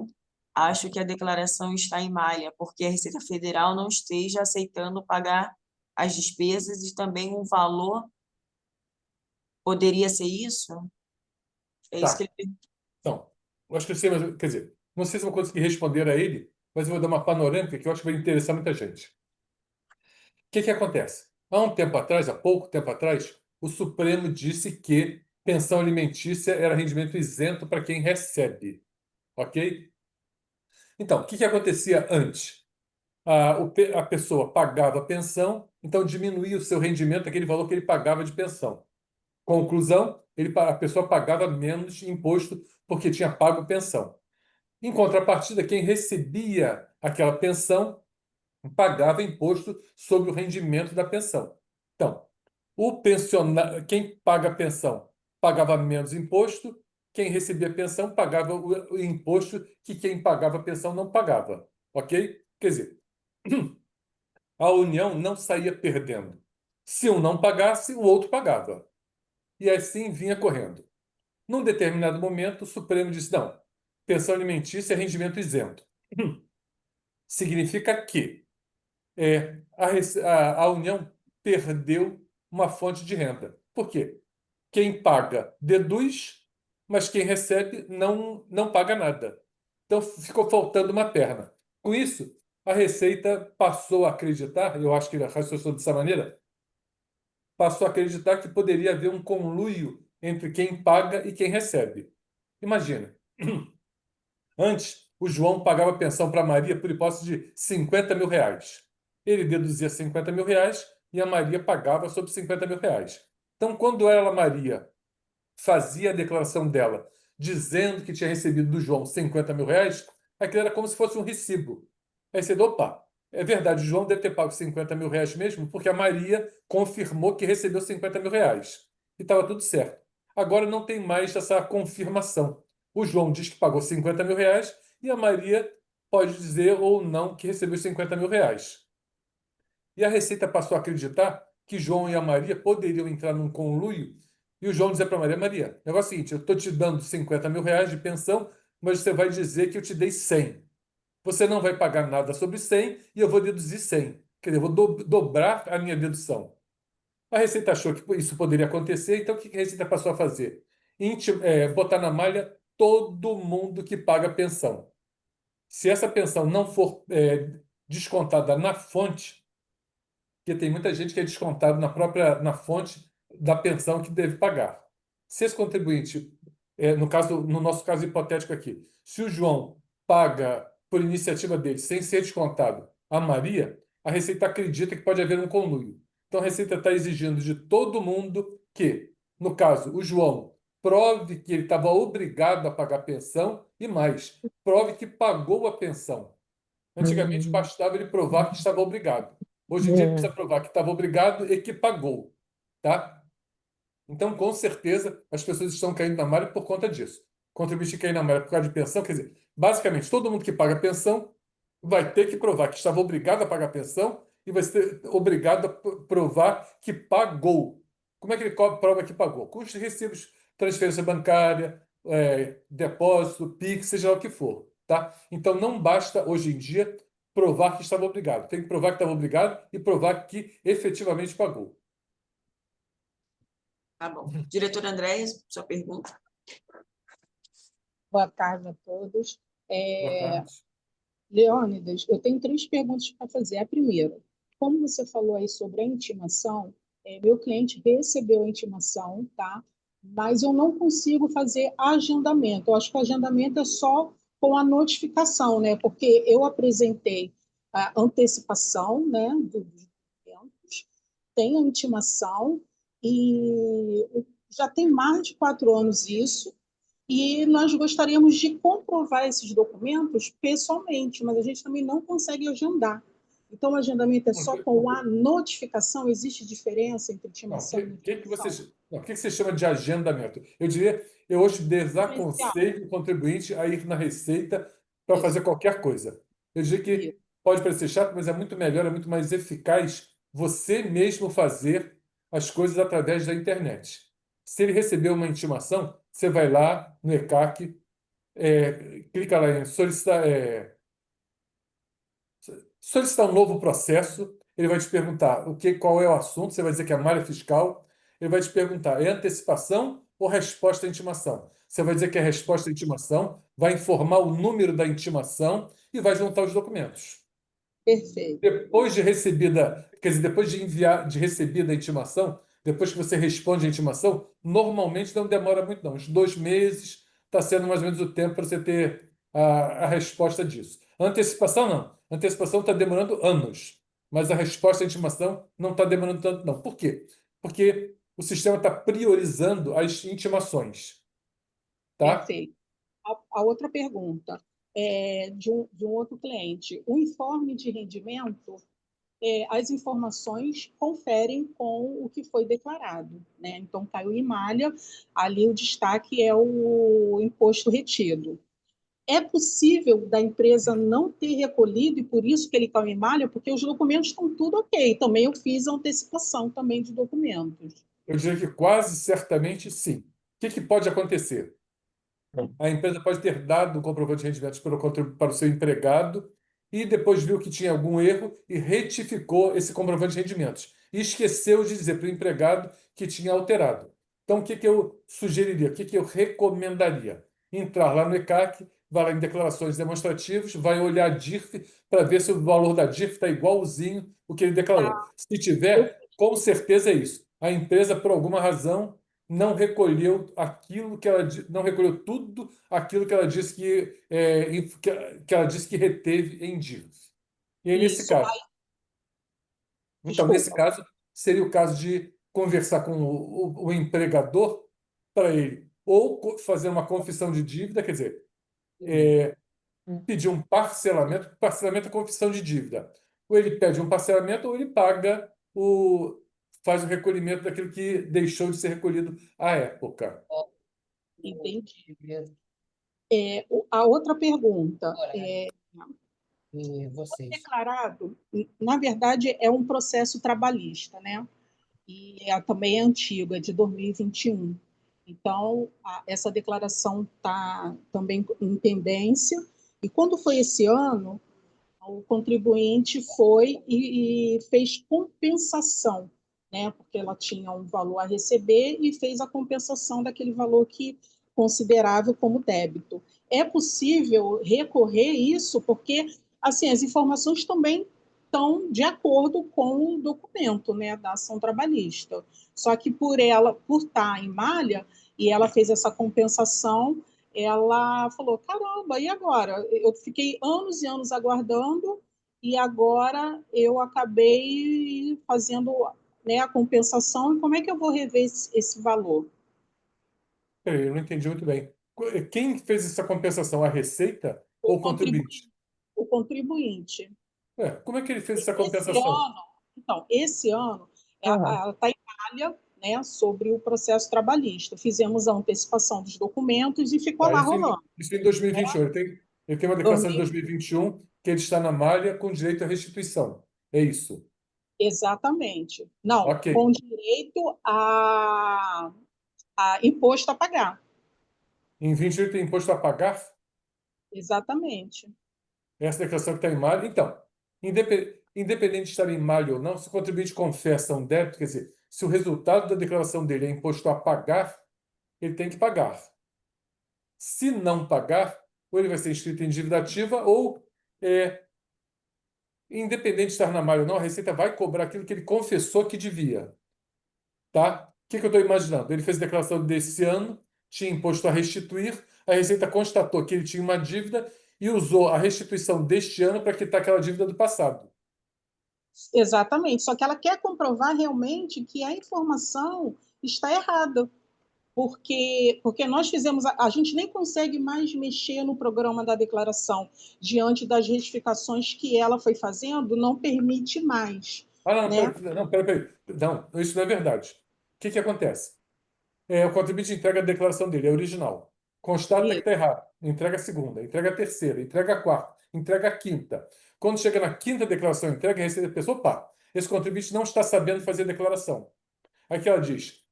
Speaker 1: Acho que a declaração está em malha, porque a Receita Federal não esteja aceitando pagar as despesas e também um valor. Poderia ser isso? É isso que
Speaker 3: Tá.
Speaker 1: ele.
Speaker 3: Então, eu acho que eu sei, mas, quer dizer, não sei se eu vou conseguir responder a ele, mas eu vou dar uma panorâmica que eu acho que vai interessar muita gente. O que acontece? Há um tempo atrás, há pouco tempo atrás, o Supremo disse que pensão alimentícia era rendimento isento para quem recebe. Ok? Então, o que acontecia antes? A pessoa pagava a pensão, então diminuía o seu rendimento, aquele valor que ele pagava de pensão. Conclusão, a pessoa pagava menos imposto porque tinha pago pensão. Em contrapartida, quem recebia aquela pensão pagava imposto sobre o rendimento da pensão. Então, quem paga a pensão pagava menos imposto, quem recebia pensão pagava o imposto que quem pagava a pensão não pagava. Ok? Quer dizer, a União não saía perdendo. Se um não pagasse, o outro pagava. E assim vinha correndo. Num determinado momento, o Supremo disse: não, pensão alimentícia é rendimento isento. Significa que a União perdeu uma fonte de renda. Por quê? Quem paga deduz, mas quem recebe não paga nada. Então ficou faltando uma perna. Com isso, a Receita passou a acreditar, eu acho que ele raciocinou dessa maneira, passou a acreditar que poderia haver um conluio entre quem paga e quem recebe. Imagina, antes o João pagava pensão para Maria por hipótese de 50 mil reais. Ele deduzia 50 mil reais e a Maria pagava sobre 50 mil reais. Então, quando ela, Maria, fazia a declaração dela dizendo que tinha recebido do João 50 mil reais, aquilo era como se fosse um recibo. Aí você, opa, é verdade, o João deve ter pago 50 mil reais mesmo, porque a Maria confirmou que recebeu 50 mil reais. E estava tudo certo. Agora não tem mais essa confirmação. O João diz que pagou 50 mil reais e a Maria pode dizer ou não que recebeu 50 mil reais. E a Receita passou a acreditar que João e a Maria poderiam entrar num conluio e o João dizer para a Maria: Maria, o negócio é o seguinte, eu estou te dando 50 mil reais de pensão, mas você vai dizer que eu te dei 100. Você não vai pagar nada sobre 100 e eu vou deduzir 100. Quer dizer, eu vou dobrar a minha dedução. A Receita achou que isso poderia acontecer, então o que a Receita passou a fazer? Botar na malha todo mundo que paga pensão. Se essa pensão não for descontada na fonte, porque tem muita gente que é descontado na fonte da pensão que deve pagar. Se esse contribuinte, no nosso caso hipotético aqui, se o João paga por iniciativa dele, sem ser descontado, a Maria, a Receita acredita que pode haver um conluio. Então a Receita está exigindo de todo mundo que, no caso, o João prove que ele estava obrigado a pagar pensão e mais, prove que pagou a pensão. Antigamente bastava ele provar que estava obrigado. Hoje em dia ele precisa provar que estava obrigado e que pagou, tá? Então, com certeza, as pessoas estão caindo na malha por conta disso. Contribuinte cair na malha por causa de pensão, quer dizer, basicamente, todo mundo que paga pensão vai ter que provar que estava obrigado a pagar pensão e vai ser obrigado a provar que pagou. Como é que ele prova que pagou? Com os recibos, transferência bancária, depósito, PIX, seja lá o que for, tá? Então, não basta, hoje em dia, provar que estava obrigado. Tem que provar que estava obrigado e provar que efetivamente pagou.
Speaker 1: Tá bom. Diretora Andréia, sua pergunta.
Speaker 4: Boa tarde a todos.
Speaker 3: Boa tarde.
Speaker 4: Leônidas, eu tenho 3 perguntas para fazer. A primeira, como você falou aí sobre a intimação, meu cliente recebeu a intimação, tá? Mas eu não consigo fazer agendamento. Eu acho que o agendamento é só com a notificação, né? Porque eu apresentei a antecipação, né, dos eventos, tem a intimação e já tem mais de 4 anos isso. E nós gostaríamos de comprovar esses documentos pessoalmente, mas a gente também não consegue agendar. Então, o agendamento é só com a notificação? Existe diferença entre
Speaker 3: Não,
Speaker 4: intimação e notificação?
Speaker 3: o que você chama de agendamento? Eu diria, eu hoje
Speaker 4: Presencial.
Speaker 3: desaconselho o contribuinte a ir na Receita para fazer qualquer coisa. Eu diria que
Speaker 4: Isso.
Speaker 3: pode parecer chato, mas é muito melhor, é muito mais eficaz você mesmo fazer as coisas através da internet. Se ele receber uma intimação, você vai lá no ECAC, clica lá em solicitar um novo processo, ele vai te perguntar qual é o assunto, você vai dizer que é malha fiscal, ele vai te perguntar, é antecipação ou resposta à intimação? Você vai dizer que é resposta à intimação, vai informar o número da intimação e vai juntar os documentos.
Speaker 4: Perfeito.
Speaker 3: Depois de recebida, quer dizer, depois de enviar, de recebida a intimação, depois que você responde a intimação, normalmente não demora muito, não. Uns 2 meses está sendo mais ou menos o tempo para você ter a resposta disso. Antecipação, não. Antecipação está demorando anos, mas a resposta à intimação não está demorando tanto, não. Por quê? Porque o sistema está priorizando as intimações, tá?
Speaker 4: Perfeito. A outra pergunta é de um outro cliente. O informe de rendimento, as informações conferem com o que foi declarado, né? Então, caiu em malha, ali o destaque é o imposto retido. É possível da empresa não ter recolhido e por isso que ele caiu em malha, porque os documentos estão tudo ok. Também eu fiz a antecipação também de documentos.
Speaker 3: Eu diria que quase certamente sim. O que pode acontecer? A empresa pode ter dado o comprovante de rendimentos para o seu empregado e depois viu que tinha algum erro e retificou esse comprovante de rendimentos. E esqueceu de dizer para o empregado que tinha alterado. Então, o que eu sugeriria? O que eu recomendaria? Entrar lá no ECAC, vai lá em declarações demonstrativas, vai olhar a DIRF para ver se o valor da DIRF está igualzinho o que ele declarou. Se
Speaker 4: Eu,
Speaker 3: tiver, com certeza é isso. A empresa, por alguma razão, não recolheu não recolheu tudo aquilo que ela disse que ela disse que reteve em dívidas. E aí, nesse
Speaker 4: isso,
Speaker 3: caso, então, nesse
Speaker 4: desculpa.
Speaker 3: caso, seria o caso de conversar com o empregador para ele ou fazer uma confissão de dívida, quer dizer, pedir um parcelamento, parcelamento é confissão de dívida. Ou ele pede um parcelamento ou ele faz o recolhimento daquilo que deixou de ser recolhido à época.
Speaker 4: Entendi. A outra pergunta. Declarado, na verdade, é um processo trabalhista, né? E também é antigo, é de 2021. Então, essa declaração está também em pendência. E quando foi esse ano, o contribuinte foi e fez compensação, né? Porque ela tinha um valor a receber e fez a compensação daquele valor que considerável como débito. É possível recorrer isso porque assim as informações também estão de acordo com o documento, né, da ação trabalhista. Só que por estar em malha e ela fez essa compensação, ela falou, caramba, e agora? Eu fiquei anos e anos aguardando e agora eu acabei fazendo, né, a compensação e como é que eu vou rever esse valor?
Speaker 3: Peraí, eu não entendi muito bem. Quem fez essa compensação? A Receita ou o contribuinte?
Speaker 4: O contribuinte.
Speaker 3: Como é que ele fez essa
Speaker 4: Esse
Speaker 3: compensação?
Speaker 4: ano, então, esse ano,
Speaker 3: Aham.
Speaker 4: ela está em falha, né, sobre o processo trabalhista. Fizemos a antecipação dos documentos e ficou
Speaker 3: Tá,
Speaker 4: lá
Speaker 3: isso
Speaker 4: rolando.
Speaker 3: em 2021. Ele tem uma declaração de
Speaker 4: 2000,
Speaker 3: 2021 que ele está na malha com direito à restituição. É isso.
Speaker 4: exatamente. Não,
Speaker 3: Ok.
Speaker 4: com direito a imposto a pagar.
Speaker 3: Em 2021 tem imposto a pagar?
Speaker 4: Exatamente.
Speaker 3: Essa declaração que está em malha. Então, independente de estar em malha ou não, se o contribuinte confessa um débito, quer dizer, se o resultado da declaração dele é imposto a pagar, ele tem que pagar. Se não pagar, ou ele vai ser inscrito em dívida ativa, ou, independente de estar na malha ou não, a Receita vai cobrar aquilo que ele confessou que devia. Tá? O que eu estou imaginando? Ele fez a declaração desse ano, tinha imposto a restituir, a Receita constatou que ele tinha uma dívida e usou a restituição deste ano para quitar aquela dívida do passado.
Speaker 4: Exatamente. Só que ela quer comprovar realmente que a informação está errada. Porque nós fizemos, a gente nem consegue mais mexer no programa da declaração diante das retificações que ela foi fazendo, não permite mais,
Speaker 3: Não,
Speaker 4: né?
Speaker 3: peraí. Não, isso não é verdade. O que acontece? O contribuinte entrega a declaração dele, é original. Constata que
Speaker 4: Isso,
Speaker 3: está errado. Entrega a segunda, entrega a terceira, entrega a quarta, entrega a quinta. Quando chega na quinta declaração, entrega a Receita, a pessoa, opa, esse contribuinte não está sabendo fazer a declaração. Aqui ela diz,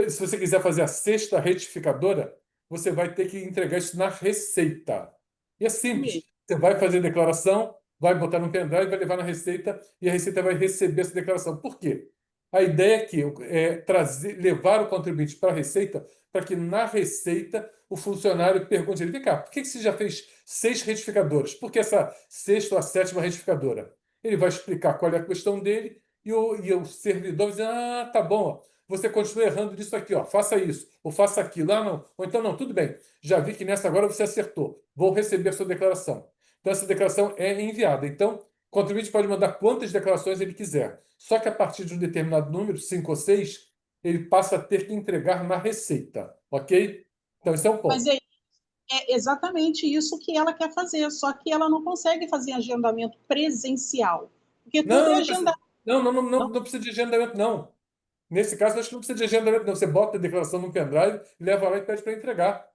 Speaker 3: se você quiser fazer a sexta retificadora, você vai ter que entregar isso na Receita. E é simples.
Speaker 4: mesmo.
Speaker 3: Você vai fazer a declaração, vai botar no pendrive, vai levar na Receita e a Receita vai receber essa declaração. Por quê? A ideia aqui é levar o contribuinte para a Receita para que na Receita o funcionário pergunte a ele, vem cá, por que você já fez 6 retificadoras? Por que essa sexta ou a sétima retificadora? Ele vai explicar qual é a questão dele e o servidor vai dizer, tá bom, ó, você continua errando nisso aqui, ó, faça isso, ou faça aquilo. Não. Ou então, não, tudo bem, já vi que nessa agora você acertou, vou receber a sua declaração. Então, essa declaração é enviada. Então, o contribuinte pode mandar quantas declarações ele quiser. Só que a partir de um determinado número, 5 ou 6, ele passa a ter que entregar na Receita, ok? Então, esse é um
Speaker 4: Mas
Speaker 3: ponto.
Speaker 4: é exatamente isso que ela quer fazer, só que ela não consegue fazer agendamento presencial, porque tudo é
Speaker 3: Não, não precisa,
Speaker 4: agendado.
Speaker 3: não precisa de agendamento, não. Nesse caso, acho que não precisa de agendamento, não. Você bota a declaração no pendrive, leva lá e pede para entregar.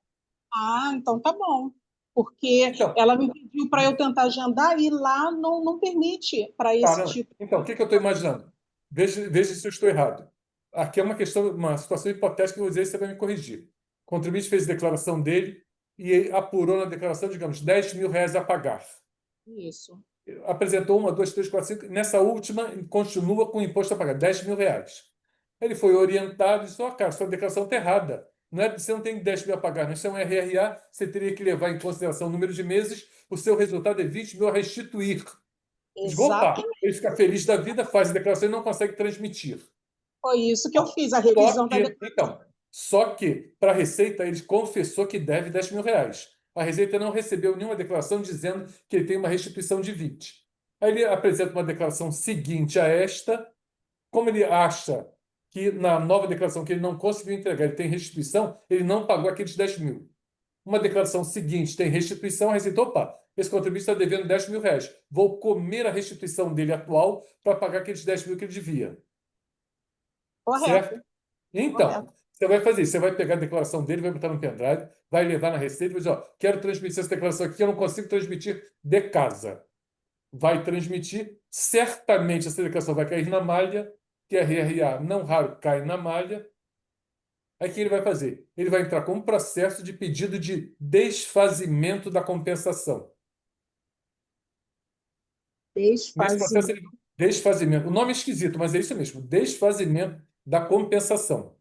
Speaker 4: Ah, então tá bom. Porque
Speaker 3: Então,
Speaker 4: ela me pediu para eu tentar agendar e lá não permite para esse
Speaker 3: não.
Speaker 4: tipo.
Speaker 3: Então, o que eu estou imaginando? Veja se eu estou errado. Aqui é uma questão, uma situação hipotética que eu vou dizer e você vai me corrigir. O contribuinte fez a declaração dele e apurou na declaração, digamos, R$ 10.000 a pagar.
Speaker 4: Isso.
Speaker 3: Apresentou uma, duas, três, quatro, cinco. Nessa última, continua com o imposto a pagar, R$ 10.000. Ele foi orientado e disse: cara, sua declaração está errada. Você não tem 10 mil a pagar, não. Isso é um RRA, você teria que levar em consideração o número de meses, o seu resultado é 20 mil a restituir. Diz, opa,
Speaker 4: Exatamente.
Speaker 3: ele fica feliz da vida, faz a declaração e não consegue transmitir.
Speaker 4: Foi isso que eu fiz, a
Speaker 3: Só
Speaker 4: revisão da
Speaker 3: que,
Speaker 4: declaração.
Speaker 3: para a Receita, ele confessou que deve R$ 10.000. A Receita não recebeu nenhuma declaração dizendo que ele tem uma restituição de 20. Aí ele apresenta uma declaração seguinte a esta, como ele acha que na nova declaração que ele não conseguiu entregar, ele tem restituição, ele não pagou aqueles 10 mil. Uma declaração seguinte tem restituição, a Receita, opa, esse contribuinte está devendo R$ 10.000. Vou comer a restituição dele atual para pagar aqueles 10 mil que ele devia. Certo?
Speaker 4: Correto,
Speaker 3: Então,
Speaker 4: correto.
Speaker 3: você vai fazer isso. Você vai pegar a declaração dele, vai botar no pendrive, vai levar na Receita e vai dizer, quero transmitir essa declaração aqui, eu não consigo transmitir de casa. Vai transmitir, certamente essa declaração vai cair na malha, que a RRA não raro cai na malha. Aí o que ele vai fazer? Ele vai entrar com um processo de pedido de desfazimento da compensação. Nesse processo,
Speaker 4: Desfazimento.
Speaker 3: desfazimento. O nome é esquisito, mas é isso mesmo, desfazimento da compensação.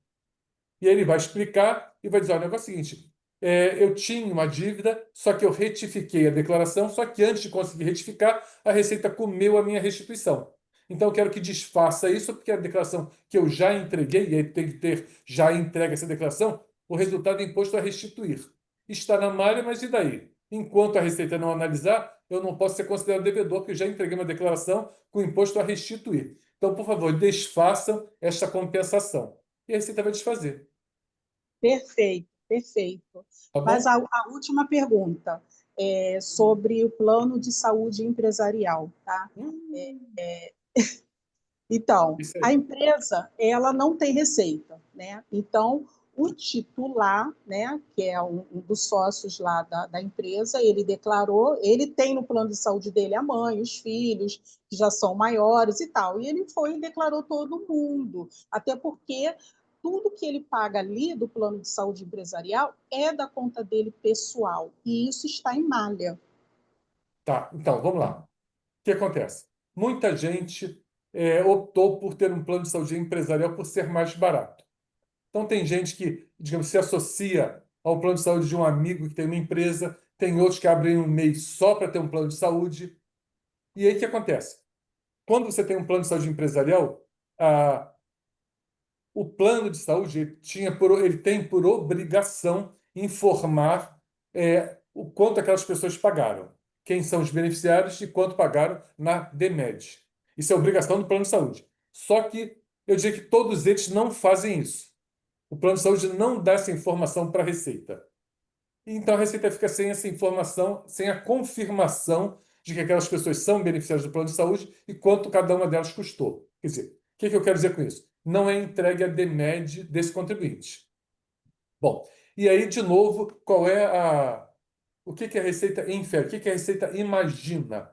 Speaker 3: E aí ele vai explicar e vai dizer, olha, o negócio é o seguinte, eu tinha uma dívida, só que eu retifiquei a declaração, só que antes de conseguir retificar, a Receita comeu a minha restituição. Então, eu quero que desfaça isso, porque a declaração que eu já entreguei, e aí tem que ter já entregue essa declaração, o resultado é imposto a restituir. Está na malha, mas e daí? Enquanto a Receita não analisar, eu não posso ser considerado devedor, porque eu já entreguei uma declaração com imposto a restituir. Então, por favor, desfaçam esta compensação. E a Receita vai desfazer.
Speaker 4: Perfeito, perfeito.
Speaker 3: Tá
Speaker 4: Mas
Speaker 3: bom?
Speaker 4: a última pergunta é sobre o plano de saúde empresarial, tá? Então,
Speaker 3: Isso
Speaker 4: a
Speaker 3: aí.
Speaker 4: empresa, ela não tem receita, né? Então, o titular, né, que é um dos sócios lá da empresa, ele declarou, ele tem no plano de saúde dele a mãe, os filhos, que já são maiores e tal, e ele foi e declarou todo mundo, até porque tudo que ele paga ali do plano de saúde empresarial é da conta dele pessoal, e isso está em malha.
Speaker 3: Tá, então, vamos lá. O que acontece? Muita gente optou por ter um plano de saúde empresarial por ser mais barato. Então, tem gente que, digamos, se associa ao plano de saúde de um amigo que tem uma empresa, tem outros que abrem um mês só para ter um plano de saúde. E aí o que acontece? Quando você tem um plano de saúde empresarial, o plano de saúde ele tem por obrigação informar o quanto aquelas pessoas pagaram, quem são os beneficiários e quanto pagaram na DMED. Isso é obrigação do plano de saúde. Só que eu diria que todos eles não fazem isso. O plano de saúde não dá essa informação para a Receita. Então a Receita fica sem essa informação, sem a confirmação de que aquelas pessoas são beneficiárias do plano de saúde e quanto cada uma delas custou. Quer dizer, o que eu quero dizer com isso? Não é entregue a DMED desse contribuinte. Bom, e aí, de novo, o que a Receita infere? O que a Receita imagina?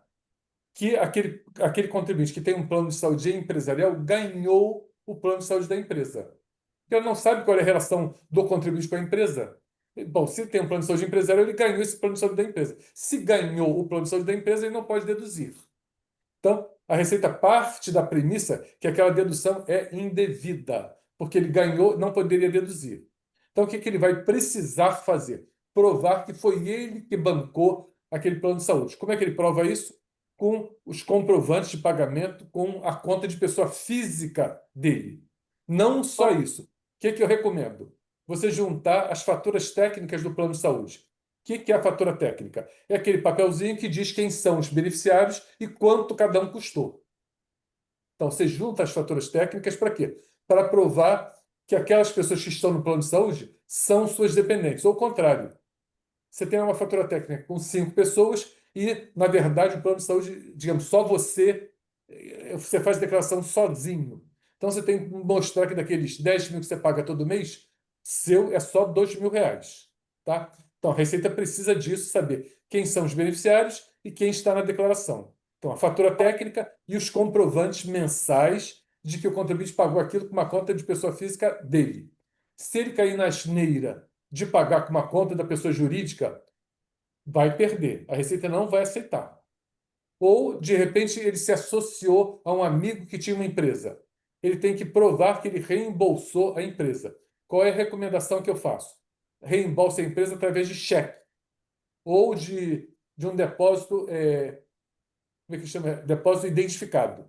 Speaker 3: Que aquele contribuinte que tem um plano de saúde empresarial ganhou o plano de saúde da empresa. Porque ela não sabe qual é a relação do contribuinte com a empresa. Bom, se tem um plano de saúde empresarial, ele ganhou esse plano de saúde da empresa. Se ganhou o plano de saúde da empresa, ele não pode deduzir. Então, a Receita parte da premissa que aquela dedução é indevida, porque ele ganhou, não poderia deduzir. Então, o que ele vai precisar fazer? Provar que foi ele que bancou aquele plano de saúde. Como é que ele prova isso? Com os comprovantes de pagamento com a conta de pessoa física dele. Não só isso. O que eu recomendo? Você juntar as faturas técnicas do plano de saúde. O que é a fatura técnica? É aquele papelzinho que diz quem são os beneficiários e quanto cada um custou. Então, você junta as faturas técnicas para quê? Para provar que aquelas pessoas que estão no plano de saúde são suas dependentes. Ou ao contrário, você tem uma fatura técnica com 5 pessoas e, na verdade, o plano de saúde, digamos, só você faz declaração sozinho. Então, você tem que mostrar que daqueles 10 mil que você paga todo mês, seu é só 2 mil reais. Tá? Então, a Receita precisa disso, saber quem são os beneficiários e quem está na declaração. Então, a fatura técnica e os comprovantes mensais de que o contribuinte pagou aquilo com uma conta de pessoa física dele. Se ele cair na asneira de pagar com uma conta da pessoa jurídica, vai perder. A Receita não vai aceitar. Ou, de repente, ele se associou a um amigo que tinha uma empresa. Ele tem que provar que ele reembolsou a empresa. Qual é a recomendação que eu faço? Reembolse a empresa através de cheque ou de um depósito, como é que chama? Depósito identificado.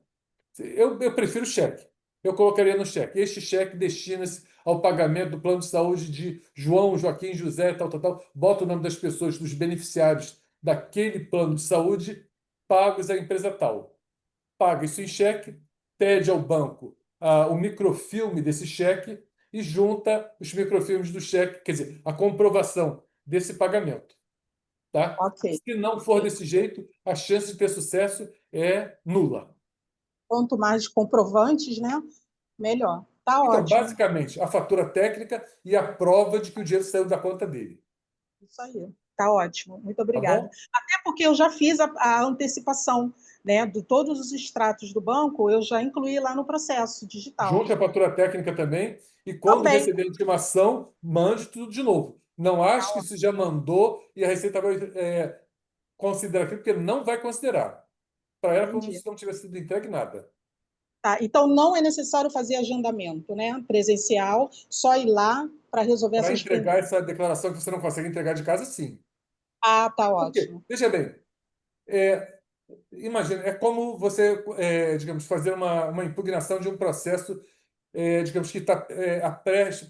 Speaker 3: Eu prefiro cheque. Eu colocaria no cheque. Este cheque destina-se ao pagamento do plano de saúde de João, Joaquim, José, tal, tal, tal. Bota o nome das pessoas, dos beneficiários daquele plano de saúde, pagos à empresa tal. Paga isso em cheque, pede ao banco o microfilme desse cheque e junta os microfilmes do cheque, quer dizer, a comprovação desse pagamento. Tá?
Speaker 4: Ok.
Speaker 3: Se não for desse jeito, a chance de ter sucesso é nula.
Speaker 4: Quanto mais comprovantes, né, melhor. Tá
Speaker 3: Então,
Speaker 4: ótimo.
Speaker 3: basicamente, a fatura técnica e a prova de que o dinheiro saiu da conta dele.
Speaker 4: Isso aí. Tá ótimo. Muito
Speaker 3: Tá
Speaker 4: obrigada.
Speaker 3: bom?
Speaker 4: Até porque eu já fiz a antecipação, né, de todos os extratos do banco, eu já incluí lá no processo digital.
Speaker 3: Junte a fatura técnica também e quando
Speaker 4: Também.
Speaker 3: receber a intimação, mande tudo de novo. Não ache que
Speaker 4: Tá,
Speaker 3: você já mandou e a Receita vai considerar aquilo, porque não vai considerar. Para ela, como
Speaker 4: entendi.
Speaker 3: se não tivesse sido entregue nada.
Speaker 4: Tá, então não é necessário fazer agendamento, né, presencial, só ir lá para resolver
Speaker 3: Para
Speaker 4: essas
Speaker 3: entregar
Speaker 4: pendências.
Speaker 3: essa declaração que você não consegue entregar de casa, sim.
Speaker 4: Ah, tá
Speaker 3: Por quê?
Speaker 4: ótimo.
Speaker 3: Veja bem, é, imagina, é como você, digamos, fazer uma impugnação de um processo, digamos, que está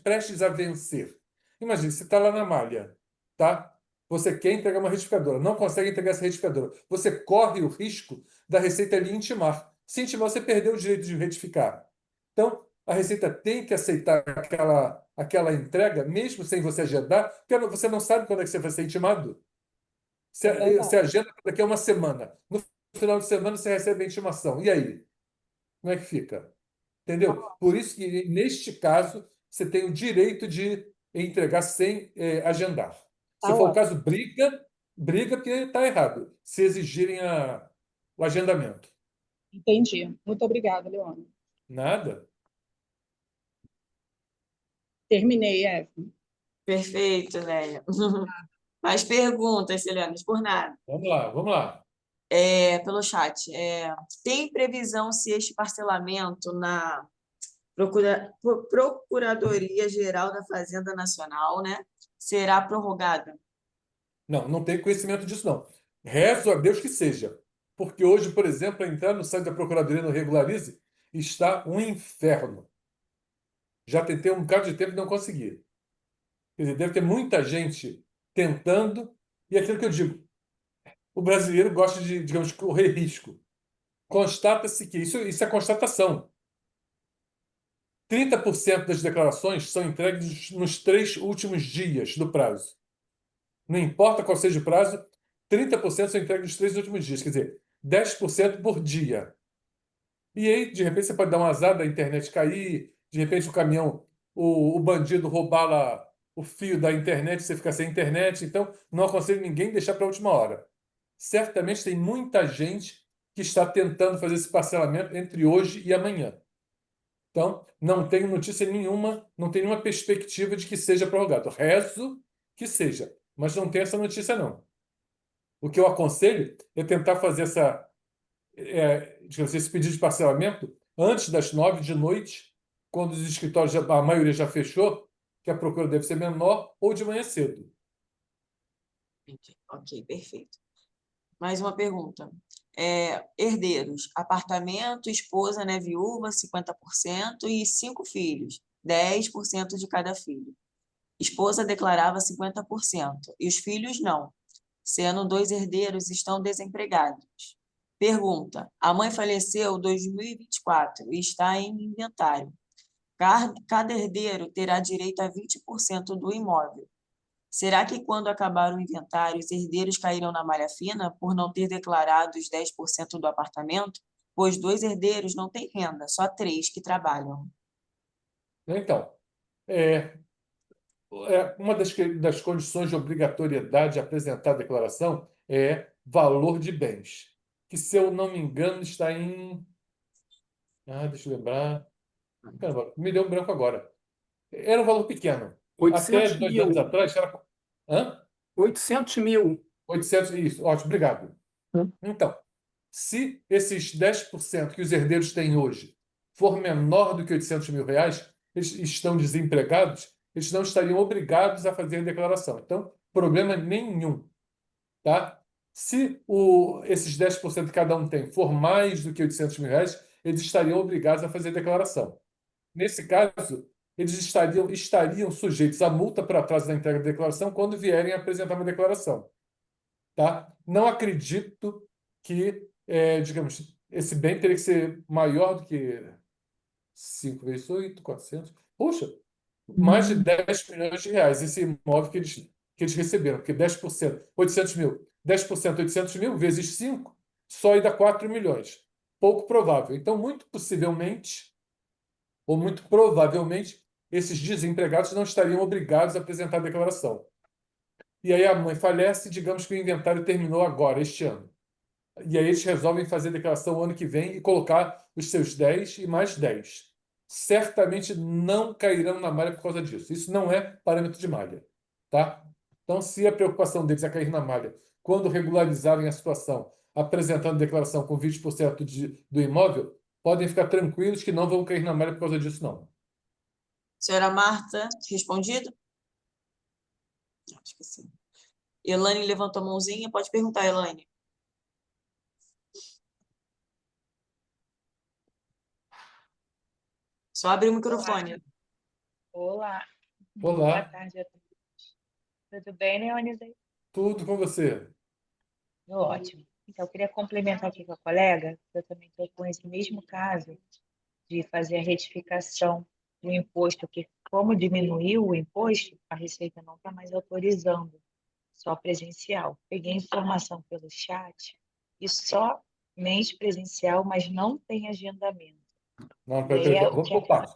Speaker 3: prestes a vencer. Imagina, você está lá na malha, tá? Você quer entregar uma retificadora, não consegue entregar essa retificadora. Você corre o risco da Receita lhe intimar. Se intimar, você perdeu o direito de retificar. Então, a Receita tem que aceitar aquela entrega, mesmo sem você agendar, porque você não sabe quando é que você vai ser intimado. Você,
Speaker 4: É verdade.
Speaker 3: você agenda daqui a uma semana. No final de semana você recebe a intimação. E aí? Como é que fica? Entendeu? Por isso que, neste caso, você tem o direito de entregar sem agendar.
Speaker 4: Tá
Speaker 3: Se for o
Speaker 4: ótimo.
Speaker 3: caso, briga porque está errado, se exigirem o agendamento.
Speaker 4: Entendi. Muito obrigada, Leone.
Speaker 3: Nada?
Speaker 4: Terminei, Evelyn.
Speaker 1: Perfeito, Lélia. Mais perguntas, Celianos, por nada.
Speaker 3: Vamos lá, vamos lá.
Speaker 1: Pelo chat. Tem previsão se este parcelamento na Procuradoria-Geral da Fazenda Nacional, né, será prorrogada?
Speaker 3: Não, não tenho conhecimento disso, não. Rezo a Deus que seja. Porque hoje, por exemplo, entrar no site da Procuradoria no Regularize está um inferno. Já tentei um bocado de tempo e não consegui. Quer dizer, deve ter muita gente tentando, e é aquilo que eu digo, o brasileiro gosta de, digamos, correr risco. Constata-se que, isso é constatação, 30% das declarações são entregues nos 3 últimos dias do prazo. Não importa qual seja o prazo, 30% são entregues nos 3 últimos dias, quer dizer, 10% por dia. E aí, de repente, você pode dar um azar da internet cair, de repente o caminhão, o bandido roubar lá o fio da internet, você ficar sem internet. Então, não aconselho ninguém deixar para a última hora. Certamente tem muita gente que está tentando fazer esse parcelamento entre hoje e amanhã. Então, não tenho notícia nenhuma, não tenho nenhuma perspectiva de que seja prorrogado. Rezo que seja, mas não tenho essa notícia, não. O que eu aconselho é tentar fazer digamos, esse pedido de parcelamento antes das 9 da noite, quando os escritórios, a maioria já fechou, que a procura deve ser menor, ou de manhã cedo.
Speaker 1: Entendi. Ok, perfeito. Mais uma pergunta. Herdeiros, apartamento, esposa, né, viúva, 50%, e 5 filhos, 10% de cada filho. Esposa declarava 50%, e os filhos não, sendo 2 herdeiros estão desempregados. Pergunta: a mãe faleceu em 2024 e está em inventário. Cada herdeiro terá direito a 20% do imóvel. Será que quando acabar o inventário, os herdeiros cairão na malha fina por não ter declarado os 10% do apartamento? Pois 2 herdeiros não têm renda, só 3 que trabalham.
Speaker 3: Então, é, uma das condições de obrigatoriedade de apresentar a declaração é valor de bens, que, se eu não me engano, está em. Deixa eu lembrar. Caramba, me deu um branco agora. Era um valor pequeno. Até
Speaker 5: 800
Speaker 3: 2 anos
Speaker 5: mil.
Speaker 3: atrás era. Hã?
Speaker 5: 800 mil.
Speaker 3: 800, isso, ótimo, obrigado.
Speaker 5: Hum.
Speaker 3: Então, se esses 10% que os herdeiros têm hoje for menor do que R$ 800 mil, eles estão desempregados, eles não estariam obrigados a fazer a declaração. Então, problema nenhum, tá? Se esses 10% que cada um tem for mais do que R$ 800 mil, eles estariam obrigados a fazer a declaração. Nesse caso, eles estariam sujeitos à multa por atraso da entrega da declaração quando vierem apresentar uma declaração. Tá? Não acredito que, digamos, esse bem teria que ser maior do que 5 vezes 8, 400. Poxa, mais de R$ 10 milhões, esse imóvel que eles receberam, porque 10%, 800 mil, 10%, 800 mil, vezes 5, só aí dá 4 milhões. Pouco provável. Então, muito possivelmente, ou muito provavelmente, esses desempregados não estariam obrigados a apresentar a declaração. E aí a mãe falece, digamos que o inventário terminou agora, este ano. E aí eles resolvem fazer a declaração o ano que vem e colocar os seus 10 e mais 10. Certamente não cairão na malha por causa disso. Isso não é parâmetro de malha, tá? Então, se a preocupação deles é cair na malha quando regularizarem a situação, apresentando declaração com 20% do imóvel, podem ficar tranquilos que não vão cair na malha por causa disso, não.
Speaker 1: Senhora Marta, respondido? Acho que sim. Elaine levantou a mãozinha. Pode perguntar, Elaine. Só abre o microfone.
Speaker 6: Olá, boa
Speaker 3: Olá,
Speaker 6: tarde a todos. Tudo bem, Leônidas?
Speaker 3: tudo com você?
Speaker 6: Tudo ótimo. Então, eu queria complementar aqui com a colega, que eu também estou com esse mesmo caso, de fazer a retificação do imposto, que como diminuiu o imposto, a Receita não está mais autorizando, só presencial. Peguei informação pelo chat e somente presencial, mas não tem agendamento.
Speaker 3: Não,
Speaker 6: E aí é o
Speaker 3: vamos
Speaker 6: que
Speaker 3: por partes.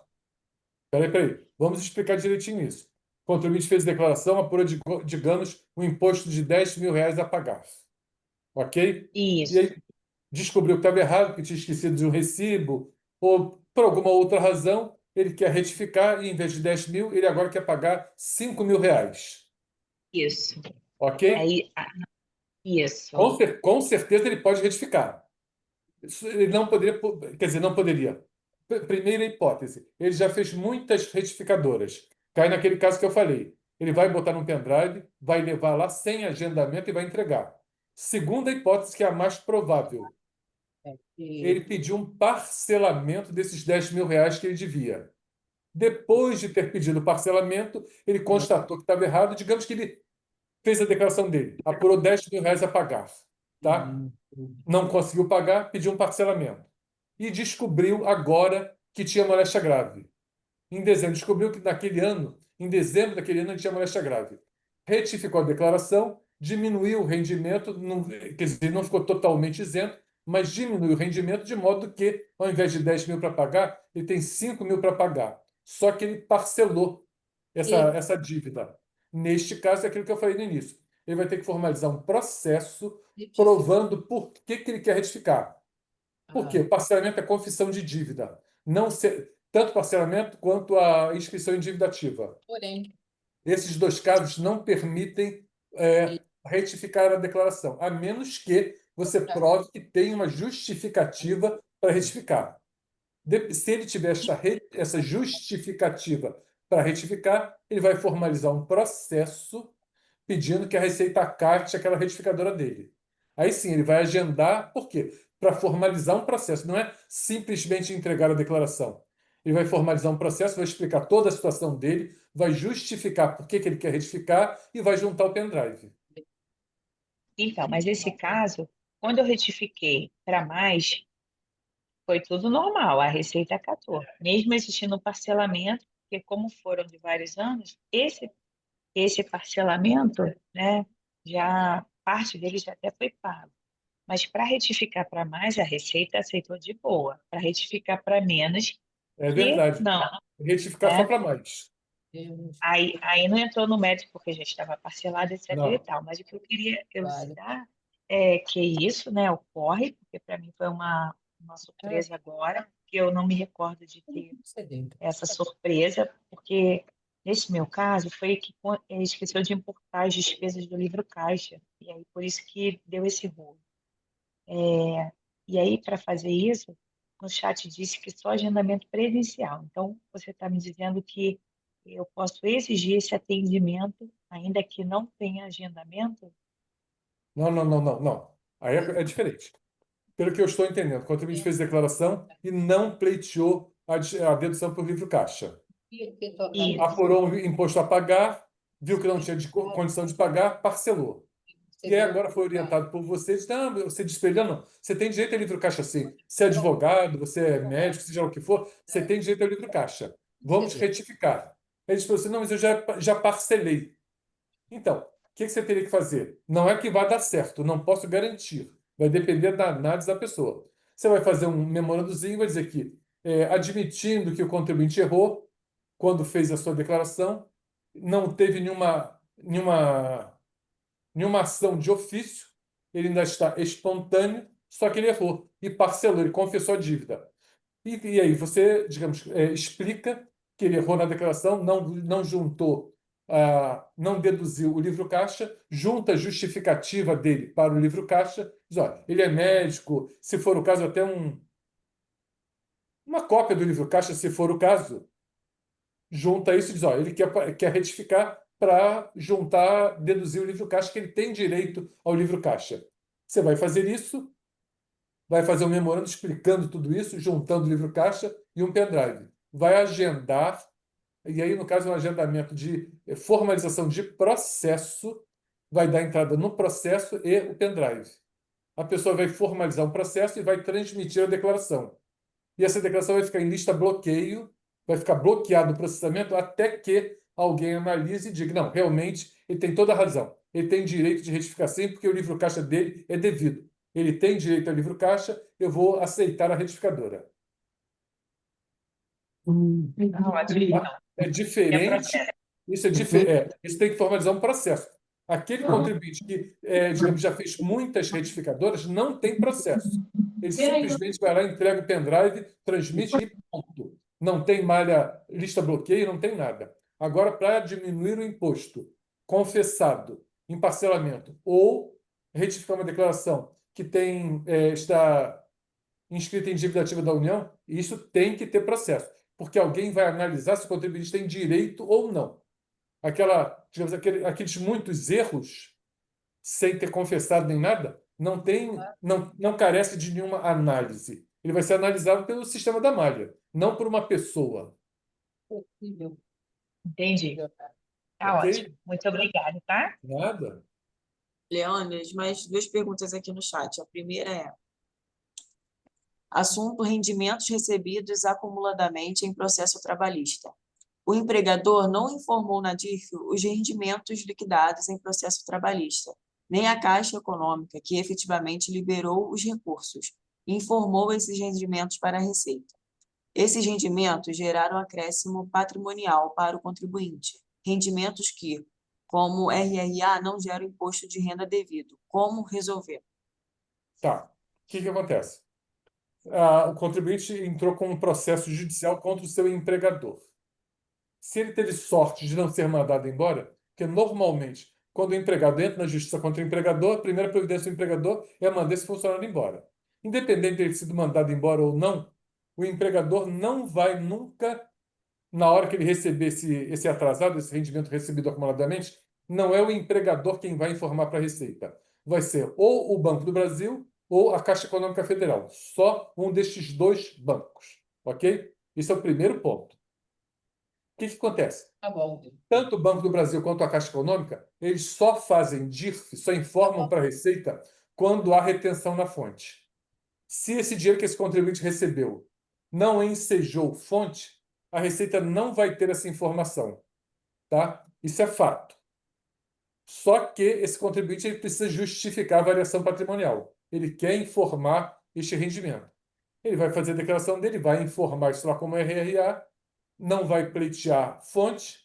Speaker 3: Peraí. Vamos explicar direitinho isso. O contribuinte fez declaração, apurou, digamos, um imposto de R$ 10.000 a pagar. Ok? E
Speaker 6: Isso,
Speaker 3: aí descobriu que estava errado, que tinha esquecido de um recibo, ou por alguma outra razão, ele quer retificar e, em vez de 10 mil, ele agora quer pagar R$ 5.000.
Speaker 6: isso.
Speaker 3: Ok?
Speaker 6: Aí, isso.
Speaker 3: Com certeza ele pode retificar. Ele não poderia, quer dizer, não poderia. Primeira hipótese, ele já fez muitas retificadoras. Cai naquele caso que eu falei. Ele vai botar num pendrive, vai levar lá sem agendamento e vai entregar. Segunda hipótese, que é a mais provável. Ele pediu um parcelamento desses R$ 10.000 que ele devia. Depois de ter pedido o parcelamento, ele constatou que estava errado. Digamos que ele fez a declaração dele, apurou R$ 10.000 a pagar. Tá? Não conseguiu pagar, pediu um parcelamento. E descobriu agora que tinha moléstia grave. Em dezembro, descobriu que naquele ano, em dezembro daquele ano, ele tinha moléstia grave. Retificou a declaração, diminuiu o rendimento, não, quer dizer, não ficou totalmente isento, mas diminuiu o rendimento de modo que, ao invés de 10 mil para pagar, ele tem 5 mil para pagar. Só que ele parcelou essa dívida. Neste caso, é aquilo que eu falei no início. Ele vai ter que formalizar um processo provando por que ele quer retificar. Por quê? O parcelamento é confissão de dívida. Não tanto parcelamento quanto a inscrição em dívida ativa.
Speaker 5: Porém,
Speaker 3: Esses dois casos não permitem retificar a declaração, a menos que você prove que tem uma justificativa para retificar. Se ele tiver essa justificativa para retificar, ele vai formalizar um processo pedindo que a Receita acate aquela retificadora dele. Aí sim, ele vai agendar, por quê? Para formalizar um processo, não é simplesmente entregar a declaração. Ele vai formalizar um processo, vai explicar toda a situação dele, vai justificar por que ele quer retificar e vai juntar o pendrive.
Speaker 6: Então, mas esse caso, quando eu retifiquei para mais, foi tudo normal, a Receita acatou. Mesmo existindo um parcelamento, porque como foram de vários anos, esse parcelamento, né, já parte dele já até foi pago. Mas para retificar para mais, a Receita aceitou de boa. Para retificar para menos,
Speaker 3: É
Speaker 6: que
Speaker 3: verdade.
Speaker 6: não,
Speaker 3: Retificar só
Speaker 6: né?
Speaker 3: para mais.
Speaker 6: Aí não entrou no mérito porque já estava parcelado, etc. e
Speaker 3: Não.
Speaker 6: tal. Mas o que eu queria elucidar é que isso, né, ocorre, porque para mim foi uma surpresa agora, que eu não me recordo de ter essa surpresa, porque nesse meu caso foi que ele esqueceu de importar as despesas do livro caixa, e aí por isso que deu esse rolo. E aí, para fazer isso, no chat disse que só agendamento presencial. Então, você está me dizendo que eu posso exigir esse atendimento, ainda que não tenha agendamento?
Speaker 3: Não. Aí é diferente. Pelo que eu estou entendendo, o contribuinte fez declaração e não pleiteou a dedução por livro caixa.
Speaker 6: Isso.
Speaker 3: Apurou o imposto a pagar, viu que não tinha condição de pagar, parcelou. E aí agora foi orientado por você, disse, não, você despelhou, não. Você tem direito a livro caixa, sim. Você é advogado, você é médico, seja o que for, você tem direito ao livro caixa. Vamos retificar. Ele disse para você, não, mas eu já parcelei. Então, o que você teria que fazer? Não é que vai dar certo, não posso garantir. Vai depender da análise da pessoa. Você vai fazer um memorandozinho e vai dizer que, admitindo que o contribuinte errou quando fez a sua declaração, não teve nenhuma ação de ofício, ele ainda está espontâneo, só que ele errou e parcelou, ele confessou a dívida. E aí você, digamos, explica que ele errou na declaração, não juntou, não deduziu o livro caixa, junta a justificativa dele para o livro caixa, diz, olha, ele é médico, se for o caso, até uma cópia do livro caixa, se for o caso, junta isso e diz, olha, ele quer retificar para juntar, deduzir o livro caixa, que ele tem direito ao livro caixa. Você vai fazer isso, vai fazer um memorando explicando tudo isso, juntando o livro caixa e um pendrive. Vai agendar, e aí, no caso, é um agendamento de formalização de processo, vai dar entrada no processo e o pendrive. A pessoa vai formalizar um processo e vai transmitir a declaração. e essa declaração vai ficar em lista bloqueio, vai ficar bloqueado o processamento até que alguém analise e diga, não, realmente ele tem toda a razão. Ele tem direito de retificar sim, porque o livro caixa dele é devido. Ele tem direito ao livro caixa, eu vou aceitar a retificadora.
Speaker 6: Ótimo, então.
Speaker 3: É diferente, isso tem que formalizar um processo. Aquele contribuinte que, digamos, já fez muitas retificadoras não tem processo. Ele simplesmente vai lá, entrega o pendrive, transmite e ponto. Não tem malha, lista bloqueio, não tem nada. Agora, para diminuir o imposto confessado em parcelamento ou retificar uma declaração que está inscrita em dívida ativa da União, isso tem que ter processo, porque alguém vai analisar se o contribuinte tem direito ou não. Digamos, aqueles muitos erros, sem ter confessado nem nada, não carece de nenhuma análise. Ele vai ser analisado pelo sistema da malha, não por uma pessoa.
Speaker 6: Entendi. Tá
Speaker 3: Ok?
Speaker 6: ótimo. Muito obrigada, tá?
Speaker 3: Nada.
Speaker 1: Leônidas, mais 2 perguntas aqui no chat. A primeira é: assunto rendimentos recebidos acumuladamente em processo trabalhista. O empregador não informou na DIRF os rendimentos liquidados em processo trabalhista, nem a Caixa Econômica, que efetivamente liberou os recursos, informou esses rendimentos para a Receita. Esses rendimentos geraram acréscimo patrimonial para o contribuinte, rendimentos que, como RRA, não geram imposto de renda devido. Como resolver?
Speaker 3: Tá. O que acontece? O contribuinte entrou com um processo judicial contra o seu empregador. Se ele teve sorte de não ser mandado embora, porque normalmente, quando o empregado entra na justiça contra o empregador, a primeira providência do empregador é mandar esse funcionário embora. Independente de ele ter sido mandado embora ou não, o empregador não vai nunca, na hora que ele receber esse atrasado, esse rendimento recebido acumuladamente, não é o empregador quem vai informar para a Receita. Vai ser ou o Banco do Brasil ou a Caixa Econômica Federal. Só um destes 2 bancos. Ok? Esse é o primeiro ponto. O que acontece?
Speaker 5: Tá bom.
Speaker 3: Tanto o Banco do Brasil quanto a Caixa Econômica, eles só fazem DIRF, só informam para a Receita quando há retenção na fonte. Se esse dinheiro que esse contribuinte recebeu não ensejou fonte, a Receita não vai ter essa informação. Tá? Isso é fato. Só que esse contribuinte ele precisa justificar a variação patrimonial. Ele quer informar este rendimento. Ele vai fazer a declaração dele, vai informar isso lá como RRA, não vai pleitear fonte.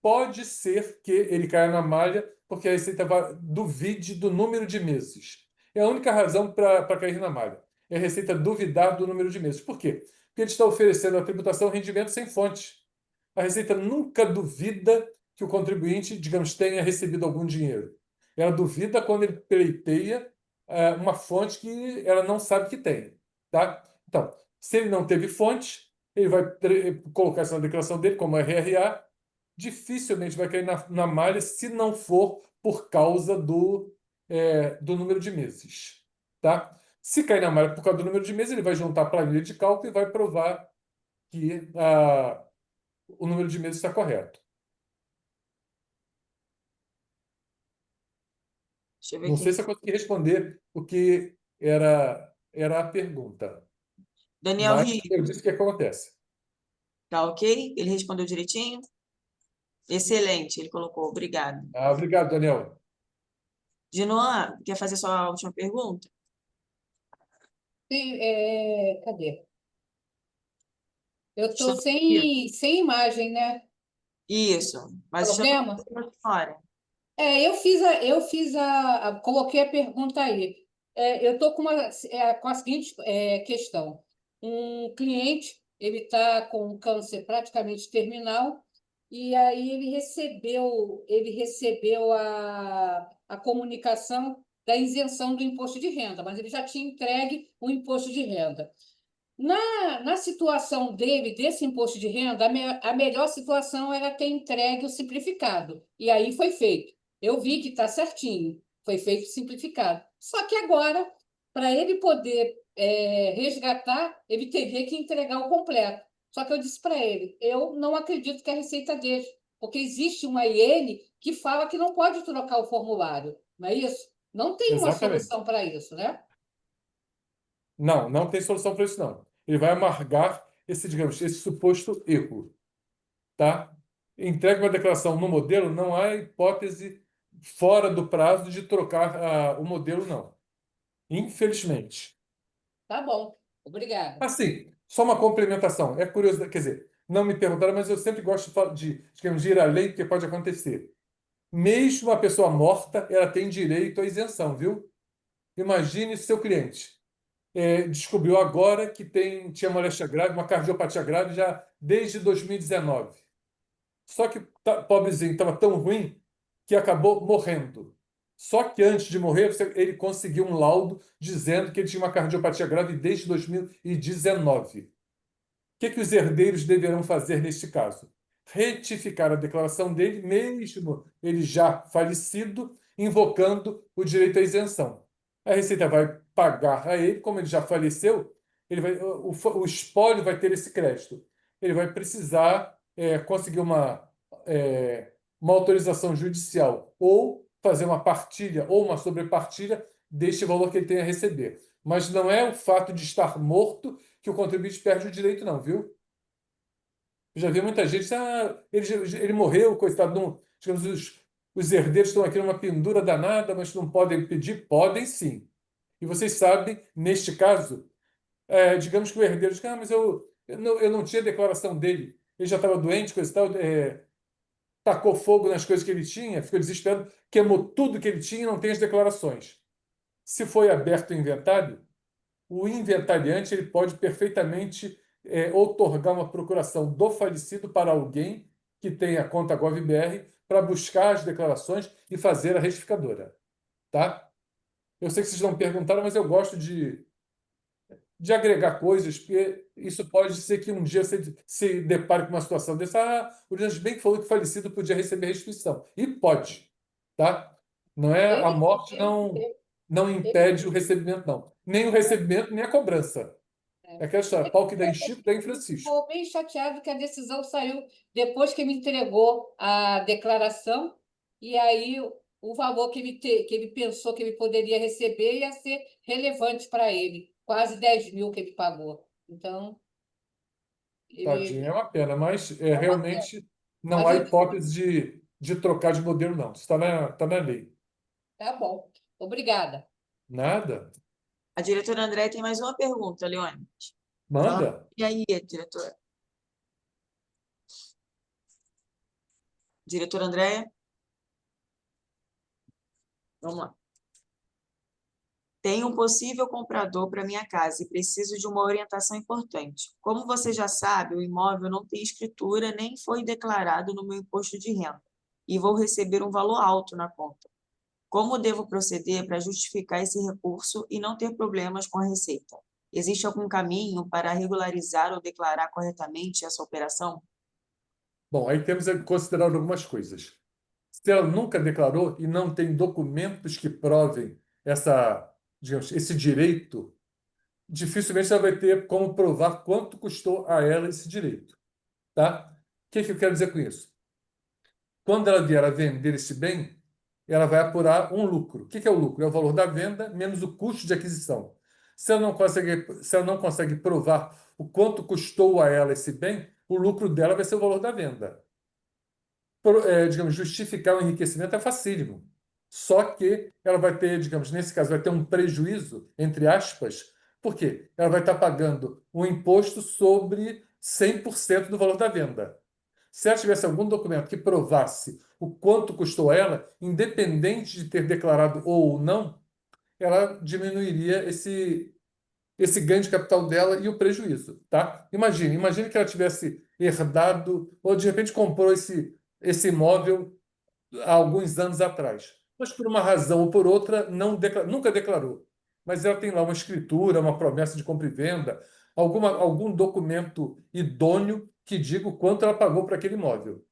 Speaker 3: Pode ser que ele caia na malha porque a Receita duvide do número de meses. É a única razão para cair na malha. É a Receita duvidar do número de meses. Por quê? Porque ele está oferecendo a tributação rendimento sem fonte. A Receita nunca duvida que o contribuinte, digamos, tenha recebido algum dinheiro. Ela duvida quando ele pleiteia uma fonte que ela não sabe que tem. Tá? Então, se ele não teve fonte, ele vai colocar isso na declaração dele como RRA, dificilmente vai cair na malha se não for por causa do número de meses. Tá? Se cair na malha por causa do número de meses, ele vai juntar a planilha de cálculo e vai provar que o número de meses está correto.
Speaker 1: Deixa eu ver
Speaker 3: Não
Speaker 1: aqui.
Speaker 3: sei se eu consegui responder o que era a pergunta.
Speaker 1: Daniel
Speaker 3: Mas
Speaker 1: Rio,
Speaker 3: eu disse o que acontece.
Speaker 1: tá ok? Ele respondeu direitinho? Excelente, ele colocou. Obrigado.
Speaker 3: Obrigado, Daniel.
Speaker 1: Dinoan, quer fazer sua última pergunta?
Speaker 5: Sim, cadê? Eu estou
Speaker 1: Estamos aqui.
Speaker 5: sem imagem, né?
Speaker 1: Isso, mas
Speaker 5: Problema?
Speaker 1: estamos na senhora.
Speaker 5: Coloquei a pergunta aí. Eu estou com a seguinte questão. Um cliente, ele está com um câncer praticamente terminal, e aí ele recebeu a comunicação da isenção do imposto de renda, mas ele já tinha entregue o imposto de renda. Na situação desse imposto de renda, a melhor situação era ter entregue o simplificado. E aí foi feito. Eu vi que está certinho, foi feito simplificado. Só que agora, para ele poder resgatar, ele teria que entregar o completo. Só que eu disse para ele, eu não acredito que a Receita deixe, porque existe uma IN que fala que não pode trocar o formulário, não é isso? Não tem uma
Speaker 3: Exatamente.
Speaker 5: solução para isso, né?
Speaker 3: Não tem solução para isso, não. Ele vai amargar esse suposto erro. Tá? Entregue uma declaração no modelo, não há hipótese fora do prazo de trocar o modelo, não. Infelizmente.
Speaker 5: Tá bom. Obrigada.
Speaker 3: Assim, só uma complementação. É curioso, quer dizer, não me perguntaram, mas eu sempre gosto digamos, de ir além do que pode acontecer. Mesmo a pessoa morta, ela tem direito à isenção, viu? Imagine seu cliente descobriu agora que tinha moléstia grave, uma cardiopatia grave já desde 2019. Só que pobrezinho estava tão ruim que acabou morrendo. Só que antes de morrer, ele conseguiu um laudo dizendo que ele tinha uma cardiopatia grave desde 2019. O que os herdeiros deverão fazer neste caso? Retificar a declaração dele, mesmo ele já falecido, invocando o direito à isenção. A Receita vai pagar a ele, como ele já faleceu, o espólio vai ter esse crédito. Ele vai precisar conseguir uma autorização judicial ou fazer uma partilha ou uma sobrepartilha deste valor que ele tem a receber. Mas não é o fato de estar morto que o contribuinte perde o direito, não, viu? Eu já vi muita gente ele morreu, coitado, não, digamos, os herdeiros estão aqui numa pendura danada, mas não podem pedir? Podem sim. E vocês sabem, neste caso, digamos que o herdeiro diz, mas eu não tinha declaração dele, ele já estava doente, coisa e tal, tacou fogo nas coisas que ele tinha, ficou desesperado, queimou tudo que ele tinha e não tem as declarações. Se foi aberto o inventário, o inventariante ele pode perfeitamente outorgar uma procuração do falecido para alguém que tenha conta GovBR para buscar as declarações e fazer a retificadora. Tá? Eu sei que vocês não perguntaram, mas eu gosto de agregar coisas, porque isso pode ser que um dia você se depare com uma situação dessa. O Janus bem que falou que o falecido podia receber restituição. E pode. Tá? Não é, a morte não impede o recebimento, não. Nem o recebimento, nem a cobrança. É aquela história, pau que dá em Chico, dá em Francisco.
Speaker 5: Estou bem chateado que a decisão saiu depois que me entregou a declaração, e aí o valor que ele pensou que ele poderia receber ia ser relevante para ele. Quase 10 mil que ele pagou. Então,
Speaker 3: Tadinho, é uma pena, mas realmente não
Speaker 5: Mas
Speaker 3: há
Speaker 5: eu-
Speaker 3: hipótese de trocar de modelo, não. Isso está na lei.
Speaker 5: Tá bom. Obrigada.
Speaker 3: Nada?
Speaker 1: A diretora André tem mais uma pergunta, Leone.
Speaker 3: Manda.
Speaker 1: E aí, diretora? Diretora Andréia? Vamos lá. Tenho um possível comprador para minha casa e preciso de uma orientação importante. Como você já sabe, o imóvel não tem escritura nem foi declarado no meu imposto de renda e vou receber um valor alto na conta. Como devo proceder para justificar esse recurso e não ter problemas com a Receita? Existe algum caminho para regularizar ou declarar corretamente essa operação?
Speaker 3: Bom, aí temos que considerar algumas coisas. Se ela nunca declarou e não tem documentos que provem digamos, esse direito, dificilmente ela vai ter como provar quanto custou a ela esse direito. Tá? O que eu quero dizer com isso? Quando ela vier a vender esse bem, ela vai apurar um lucro. O que é o lucro? É o valor da venda menos o custo de aquisição. Se ela não consegue provar o quanto custou a ela esse bem, o lucro dela vai ser o valor da venda. Digamos, justificar o enriquecimento é facílimo. Só que ela vai ter, digamos, nesse caso, vai ter um prejuízo, entre aspas, porque ela vai estar pagando um imposto sobre 100% do valor da venda. Se ela tivesse algum documento que provasse o quanto custou a ela, independente de ter declarado ou não, ela diminuiria esse ganho de capital dela e o prejuízo, tá? Imagine que ela tivesse herdado ou de repente comprou esse imóvel há alguns anos atrás, mas por uma razão ou por outra nunca declarou. Mas ela tem lá uma escritura, uma promessa de compra e venda, algum documento idôneo que diga o quanto ela pagou para aquele imóvel.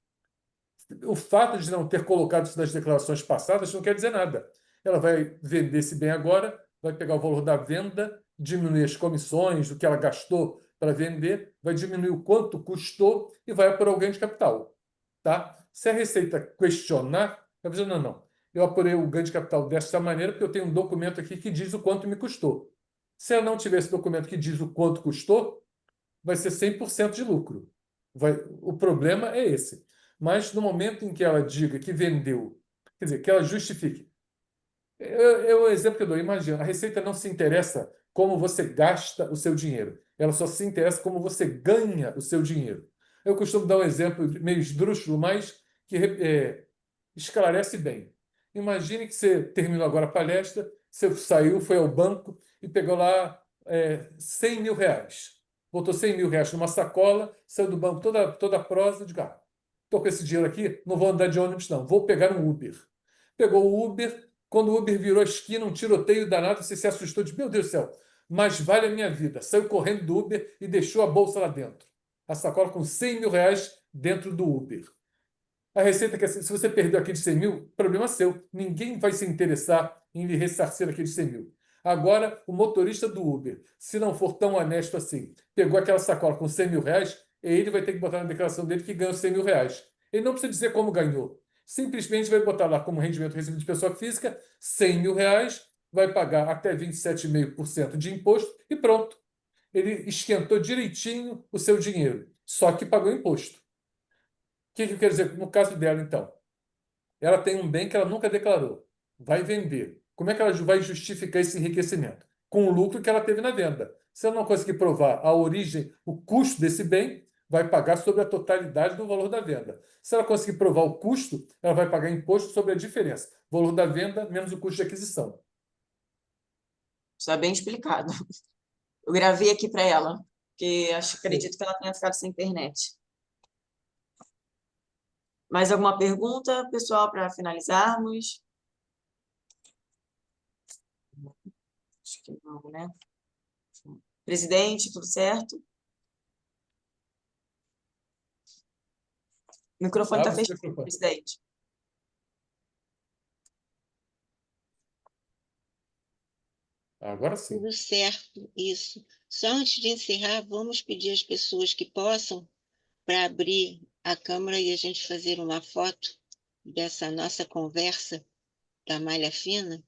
Speaker 3: O fato de não ter colocado isso nas declarações passadas não quer dizer nada. Ela vai vender esse bem agora, vai pegar o valor da venda, diminuir as comissões, o que ela gastou para vender, vai diminuir o quanto custou e vai apurar o ganho de capital. Tá? Se a Receita questionar, vai dizer, não, eu apurei o ganho de capital dessa maneira porque eu tenho um documento aqui que diz o quanto me custou. Se ela não tiver esse documento que diz o quanto custou, vai ser 100% de lucro. O problema é esse. Mas no momento em que ela diga que vendeu, quer dizer, que ela justifique. É o exemplo que eu dou. Imagina, a Receita não se interessa como você gasta o seu dinheiro. Ela só se interessa como você ganha o seu dinheiro. Eu costumo dar um exemplo meio esdrúxulo, mas que esclarece bem. Imagine que você terminou agora a palestra, você saiu, foi ao banco e pegou lá 100 mil reais. Botou 100 mil reais numa sacola, saiu do banco toda prosa, de ah, estou com esse dinheiro aqui, não vou andar de ônibus, não, vou pegar um Uber. Pegou o Uber, quando o Uber virou a esquina, um tiroteio danado, você se assustou de, meu Deus do céu, mas vale a minha vida. Saiu correndo do Uber e deixou a bolsa lá dentro. A sacola com 100 mil reais dentro do Uber. A Receita quer se você perdeu aqueles 100 mil, problema seu. Ninguém vai se interessar em lhe ressarcir aqueles 100 mil. Agora, o motorista do Uber, se não for tão honesto assim, pegou aquela sacola com 100 mil reais, ele vai ter que botar na declaração dele que ganhou 100 mil reais. Ele não precisa dizer como ganhou. Simplesmente vai botar lá como rendimento recebido de pessoa física 100 mil reais, vai pagar até 27,5% de imposto e pronto. Ele esquentou direitinho o seu dinheiro, só que pagou imposto. O que eu quero dizer? No caso dela, então, ela tem um bem que ela nunca declarou, vai vender. Como é que ela vai justificar esse enriquecimento? Com o lucro que ela teve na venda. Se ela não conseguir provar a origem, o custo desse bem, vai pagar sobre a totalidade do valor da venda. Se ela conseguir provar o custo, ela vai pagar imposto sobre a diferença. Valor da venda menos o custo de aquisição.
Speaker 1: Está bem explicado. Eu gravei aqui para ela, porque acredito que ela tenha ficado sem internet. Mais alguma pergunta, pessoal, para finalizarmos? Acho que não, né? Presidente, tudo certo? O microfone está fechado, presidente.
Speaker 3: Agora sim.
Speaker 2: Tudo certo, isso. Só antes de encerrar, vamos pedir às pessoas que possam para abrir a câmera e a gente fazer uma foto dessa nossa conversa da Malha Fina.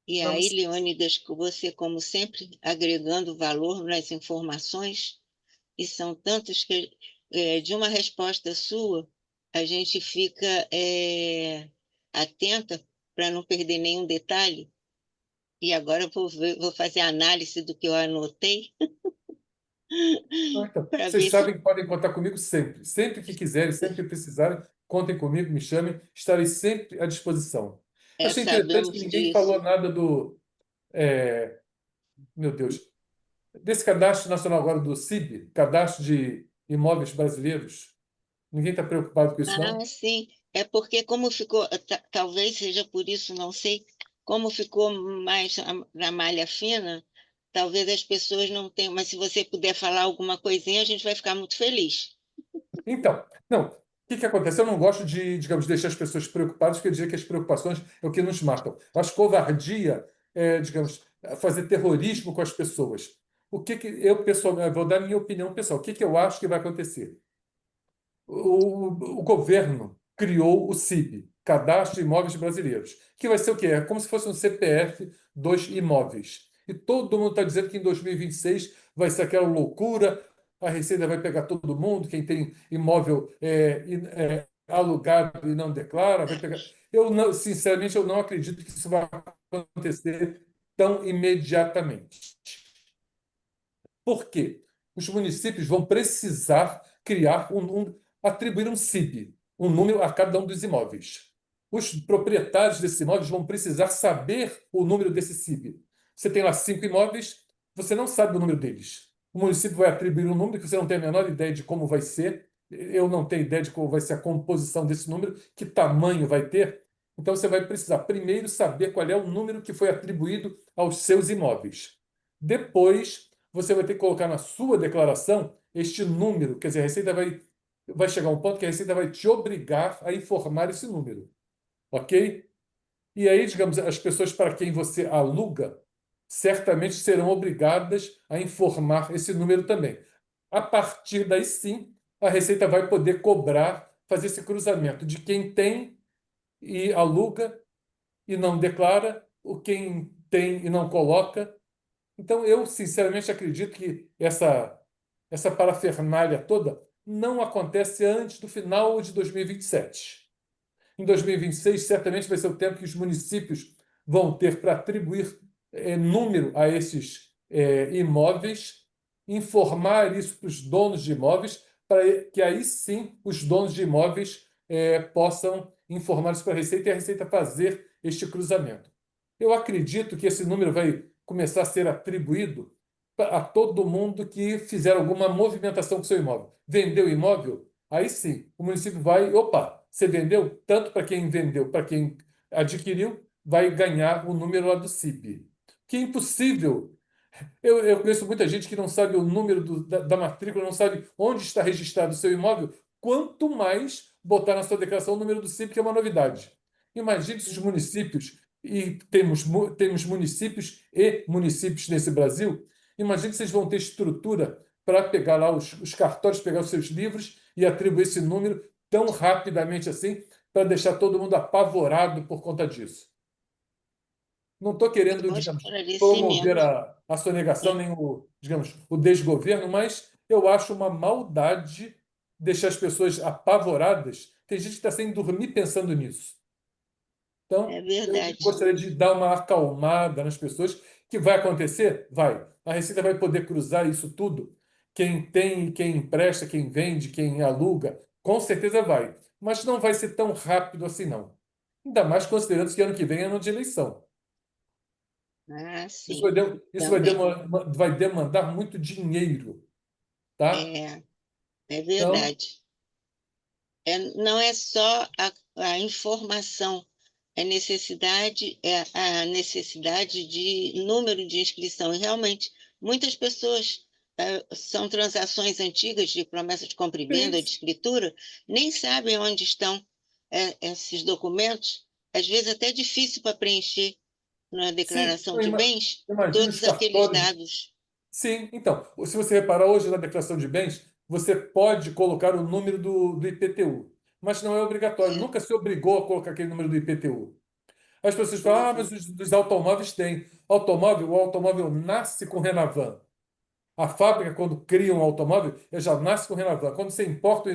Speaker 2: E aí, Leônidas, que você, como sempre, agregando valor nas informações, e são tantos que, de uma resposta sua, a gente fica atenta para não perder nenhum detalhe. E agora eu vou fazer a análise do que eu anotei.
Speaker 3: Então, vocês sabem que podem contar comigo sempre. Sempre que quiserem, sempre que precisarem, contem comigo, me chamem, estarei sempre à disposição. Achei interessante que ninguém falou nada do... meu Deus. Desse cadastro nacional agora do CIB, Cadastro de Imóveis Brasileiros. Ninguém está preocupado com isso, não?
Speaker 2: Ah, sim. É porque como ficou, talvez seja por isso, não sei, como ficou mais na malha fina, talvez as pessoas não tenham, mas se você puder falar alguma coisinha, a gente vai ficar muito feliz.
Speaker 3: Então, não. O que acontece? Eu não gosto de, digamos, deixar as pessoas preocupadas, porque eu diria que as preocupações é o que nos matam. Eu acho covardia, digamos, fazer terrorismo com as pessoas. O que eu, pessoalmente, vou dar a minha opinião pessoal. O que eu acho que vai acontecer? O governo criou o CIB, Cadastro de Imóveis Brasileiros, que vai ser o quê? É como se fosse um CPF dos imóveis. E todo mundo está dizendo que em 2026 vai ser aquela loucura, a Receita vai pegar todo mundo, quem tem imóvel alugado e não declara, vai pegar. Eu não, sinceramente, eu não acredito que isso vai acontecer tão imediatamente. Por quê? Os municípios vão precisar criar atribuir um CIB, um número a cada um dos imóveis. Os proprietários desses imóveis vão precisar saber o número desse CIB. Você tem lá 5 imóveis, você não sabe o número deles. O município vai atribuir um número que você não tem a menor ideia de como vai ser. Eu não tenho ideia de como vai ser a composição desse número, que tamanho vai ter. Então, você vai precisar primeiro saber qual é o número que foi atribuído aos seus imóveis. Depois, você vai ter que colocar na sua declaração este número. Quer dizer, a Receita vai chegar a um ponto que a Receita vai te obrigar a informar esse número. Ok? E aí, digamos, as pessoas para quem você aluga certamente serão obrigadas a informar esse número também. A partir daí, sim, a Receita vai poder cobrar, fazer esse cruzamento de quem tem e aluga e não declara, o quem tem e não coloca, Então, eu, sinceramente, acredito que essa parafernália toda não acontece antes do final de 2027. Em 2026, certamente vai ser o tempo que os municípios vão ter para atribuir número a esses imóveis, informar isso para os donos de imóveis, para que aí sim os donos de imóveis possam informar isso para a Receita e a Receita fazer este cruzamento. Eu acredito que esse número vai começar a ser atribuído a todo mundo que fizer alguma movimentação com seu imóvel. Vendeu o imóvel? Aí sim, o município vai, opa, você vendeu? Tanto para quem vendeu, para quem adquiriu, vai ganhar o número lá do CIB. Que é impossível. Eu conheço muita gente que não sabe o número da matrícula, não sabe onde está registrado o seu imóvel, quanto mais botar na sua declaração o número do CIB, que é uma novidade. Imagine se os municípios, e temos municípios e municípios nesse Brasil, imagine se eles vão ter estrutura para pegar lá os cartórios, pegar os seus livros e atribuir esse número tão rapidamente assim, para deixar todo mundo apavorado por conta disso. Não estou querendo,
Speaker 2: Bom
Speaker 3: digamos,
Speaker 2: esclarecimento.
Speaker 3: promover a sonegação nem digamos, o desgoverno, mas eu acho uma maldade deixar as pessoas apavoradas. Tem gente que está sem dormir pensando nisso. Então,
Speaker 2: É
Speaker 3: eu
Speaker 2: verdade.
Speaker 3: gostaria de dar uma acalmada nas pessoas. Que vai acontecer? Vai. A Receita vai poder cruzar isso tudo. Quem tem, quem empresta, quem vende, quem aluga, com certeza vai. Mas não vai ser tão rápido assim, não. Ainda mais considerando que ano que vem é ano de eleição.
Speaker 2: Ah,
Speaker 3: Isso
Speaker 2: sim, também.
Speaker 3: vai demandar muito dinheiro, tá?
Speaker 2: É
Speaker 3: Então,
Speaker 2: verdade. Não é só a informação, é a necessidade de número de inscrição. E realmente, muitas pessoas são transações antigas de promessa de compra e
Speaker 3: sim,
Speaker 2: venda, de escritura, nem sabem onde estão esses documentos. Às vezes até é difícil para preencher na
Speaker 3: sim,
Speaker 2: declaração de bens
Speaker 3: imagine os
Speaker 2: todos aqueles
Speaker 3: cartórios.
Speaker 2: dados.
Speaker 3: Sim, então, se você reparar hoje na declaração de bens, você pode colocar o número do IPTU, mas não é obrigatório.
Speaker 2: É,
Speaker 3: Nunca se obrigou a colocar aquele número do IPTU. As pessoas falam, ah,
Speaker 2: uhum,
Speaker 3: mas os automóveis têm. O automóvel nasce com Renavan. A fábrica, quando cria um automóvel, ele já nasce com Renavan. Quando você importa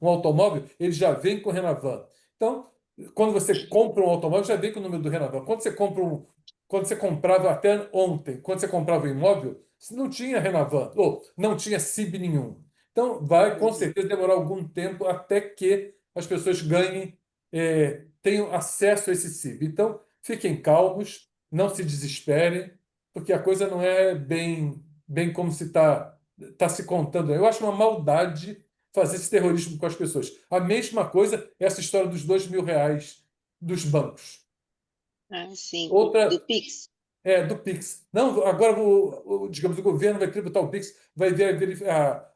Speaker 3: um automóvel, ele já vem com Renavan. Então, quando você compra um automóvel, já vem com o número do Renavan. Quando você comprava até ontem, quando você comprava um imóvel, não tinha Renavan, ou não tinha CIB nenhum. Então, vai com
Speaker 2: uhum.
Speaker 3: certeza demorar algum tempo até que as pessoas ganhem, tenham acesso a esse CIB. Então, fiquem calmos, não se desesperem, porque a coisa não é bem como se tá se contando. Eu acho uma maldade fazer esse terrorismo com as pessoas. A mesma coisa é essa história dos R$ 2.000 dos bancos.
Speaker 2: Ah, sim, do
Speaker 3: Outra
Speaker 2: Pix.
Speaker 3: é do Pix. Não, agora digamos, o governo vai tributar o Pix, vai ver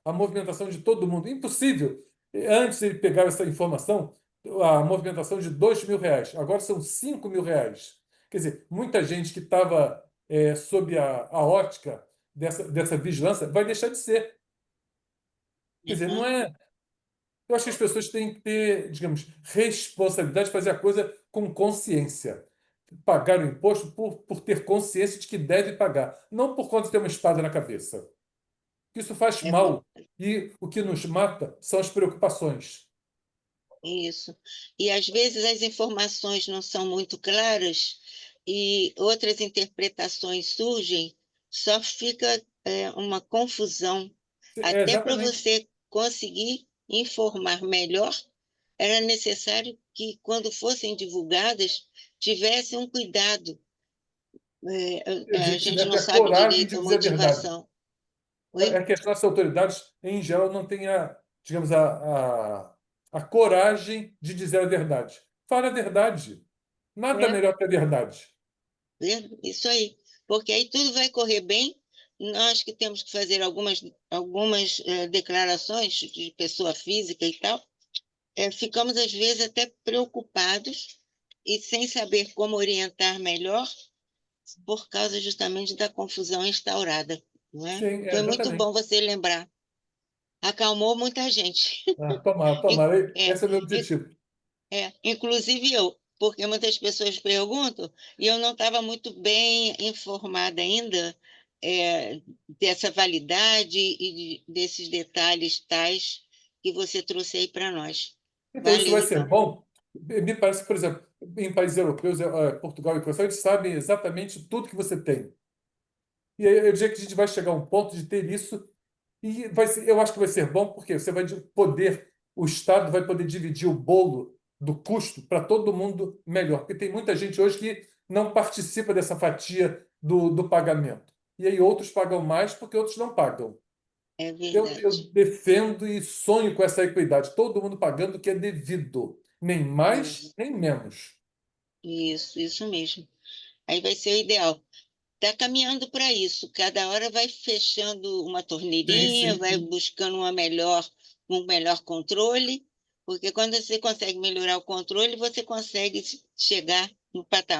Speaker 3: a movimentação de todo mundo. Impossível. Antes ele pegava essa informação, a movimentação de R$ 2.000. Agora são R$ 5.000. Quer dizer, muita gente que estava sob a ótica dessa vigilância vai deixar de ser. Quer dizer, não
Speaker 2: Uhum.
Speaker 3: é. Eu acho que as pessoas têm que ter, digamos, responsabilidade de fazer a coisa com consciência. Pagar o imposto por ter consciência de que deve pagar, não por conta de ter uma espada na cabeça. Isso faz
Speaker 2: É bom.
Speaker 3: mal. E o que nos mata são as preocupações.
Speaker 2: Isso. E às vezes as informações não são muito claras e outras interpretações surgem, só fica uma confusão.
Speaker 3: É,
Speaker 2: Até para
Speaker 3: exatamente.
Speaker 2: você conseguir informar melhor, era necessário que, quando fossem divulgadas, tivesse um cuidado. A gente não
Speaker 3: Tivesse a
Speaker 2: sabe
Speaker 3: coragem
Speaker 2: direito
Speaker 3: de
Speaker 2: a
Speaker 3: dizer a verdade.
Speaker 2: motivação.
Speaker 3: É
Speaker 2: Oi?
Speaker 3: que as nossas autoridades, em geral, não têm digamos, a coragem de dizer a verdade. Fala a verdade. Nada
Speaker 2: É,
Speaker 3: melhor que a verdade.
Speaker 2: isso aí. Porque aí tudo vai correr bem. Nós que temos que fazer algumas declarações de pessoa física e tal, ficamos às vezes até preocupados e sem saber como orientar melhor por causa justamente da confusão instaurada, não é?
Speaker 3: Sim,
Speaker 2: Foi muito
Speaker 3: exatamente.
Speaker 2: bom você lembrar. Acalmou muita gente.
Speaker 3: Tomara,
Speaker 2: In-
Speaker 3: tomara.
Speaker 2: É,
Speaker 3: Esse é o meu
Speaker 2: in-
Speaker 3: objetivo.
Speaker 2: inclusive eu, porque muitas pessoas perguntam e eu não estava muito bem informada ainda dessa validade e desses detalhes tais que você trouxe aí para nós.
Speaker 3: Então, isso vai
Speaker 2: Valeu.
Speaker 3: ser bom. Me parece que, por exemplo, em países europeus, Portugal e Croácia, eles sabem exatamente tudo que você tem. E aí, eu diria que a gente vai chegar a um ponto de ter isso, e eu acho que vai ser bom, porque você vai poder, o Estado vai poder dividir o bolo do custo para todo mundo melhor, porque tem muita gente hoje que não participa dessa fatia do pagamento. E aí outros pagam mais porque outros não pagam.
Speaker 2: É
Speaker 3: Eu
Speaker 2: verdade.
Speaker 3: defendo e sonho com essa equidade, todo mundo pagando o que é devido, nem mais, nem menos.
Speaker 2: Isso mesmo. Aí vai ser o ideal. Está caminhando para isso. Cada hora vai fechando uma
Speaker 3: Sim,
Speaker 2: torneirinha,
Speaker 3: sim,
Speaker 2: vai
Speaker 3: sim.
Speaker 2: buscando um melhor controle, porque quando você consegue melhorar o controle, você consegue chegar no patamar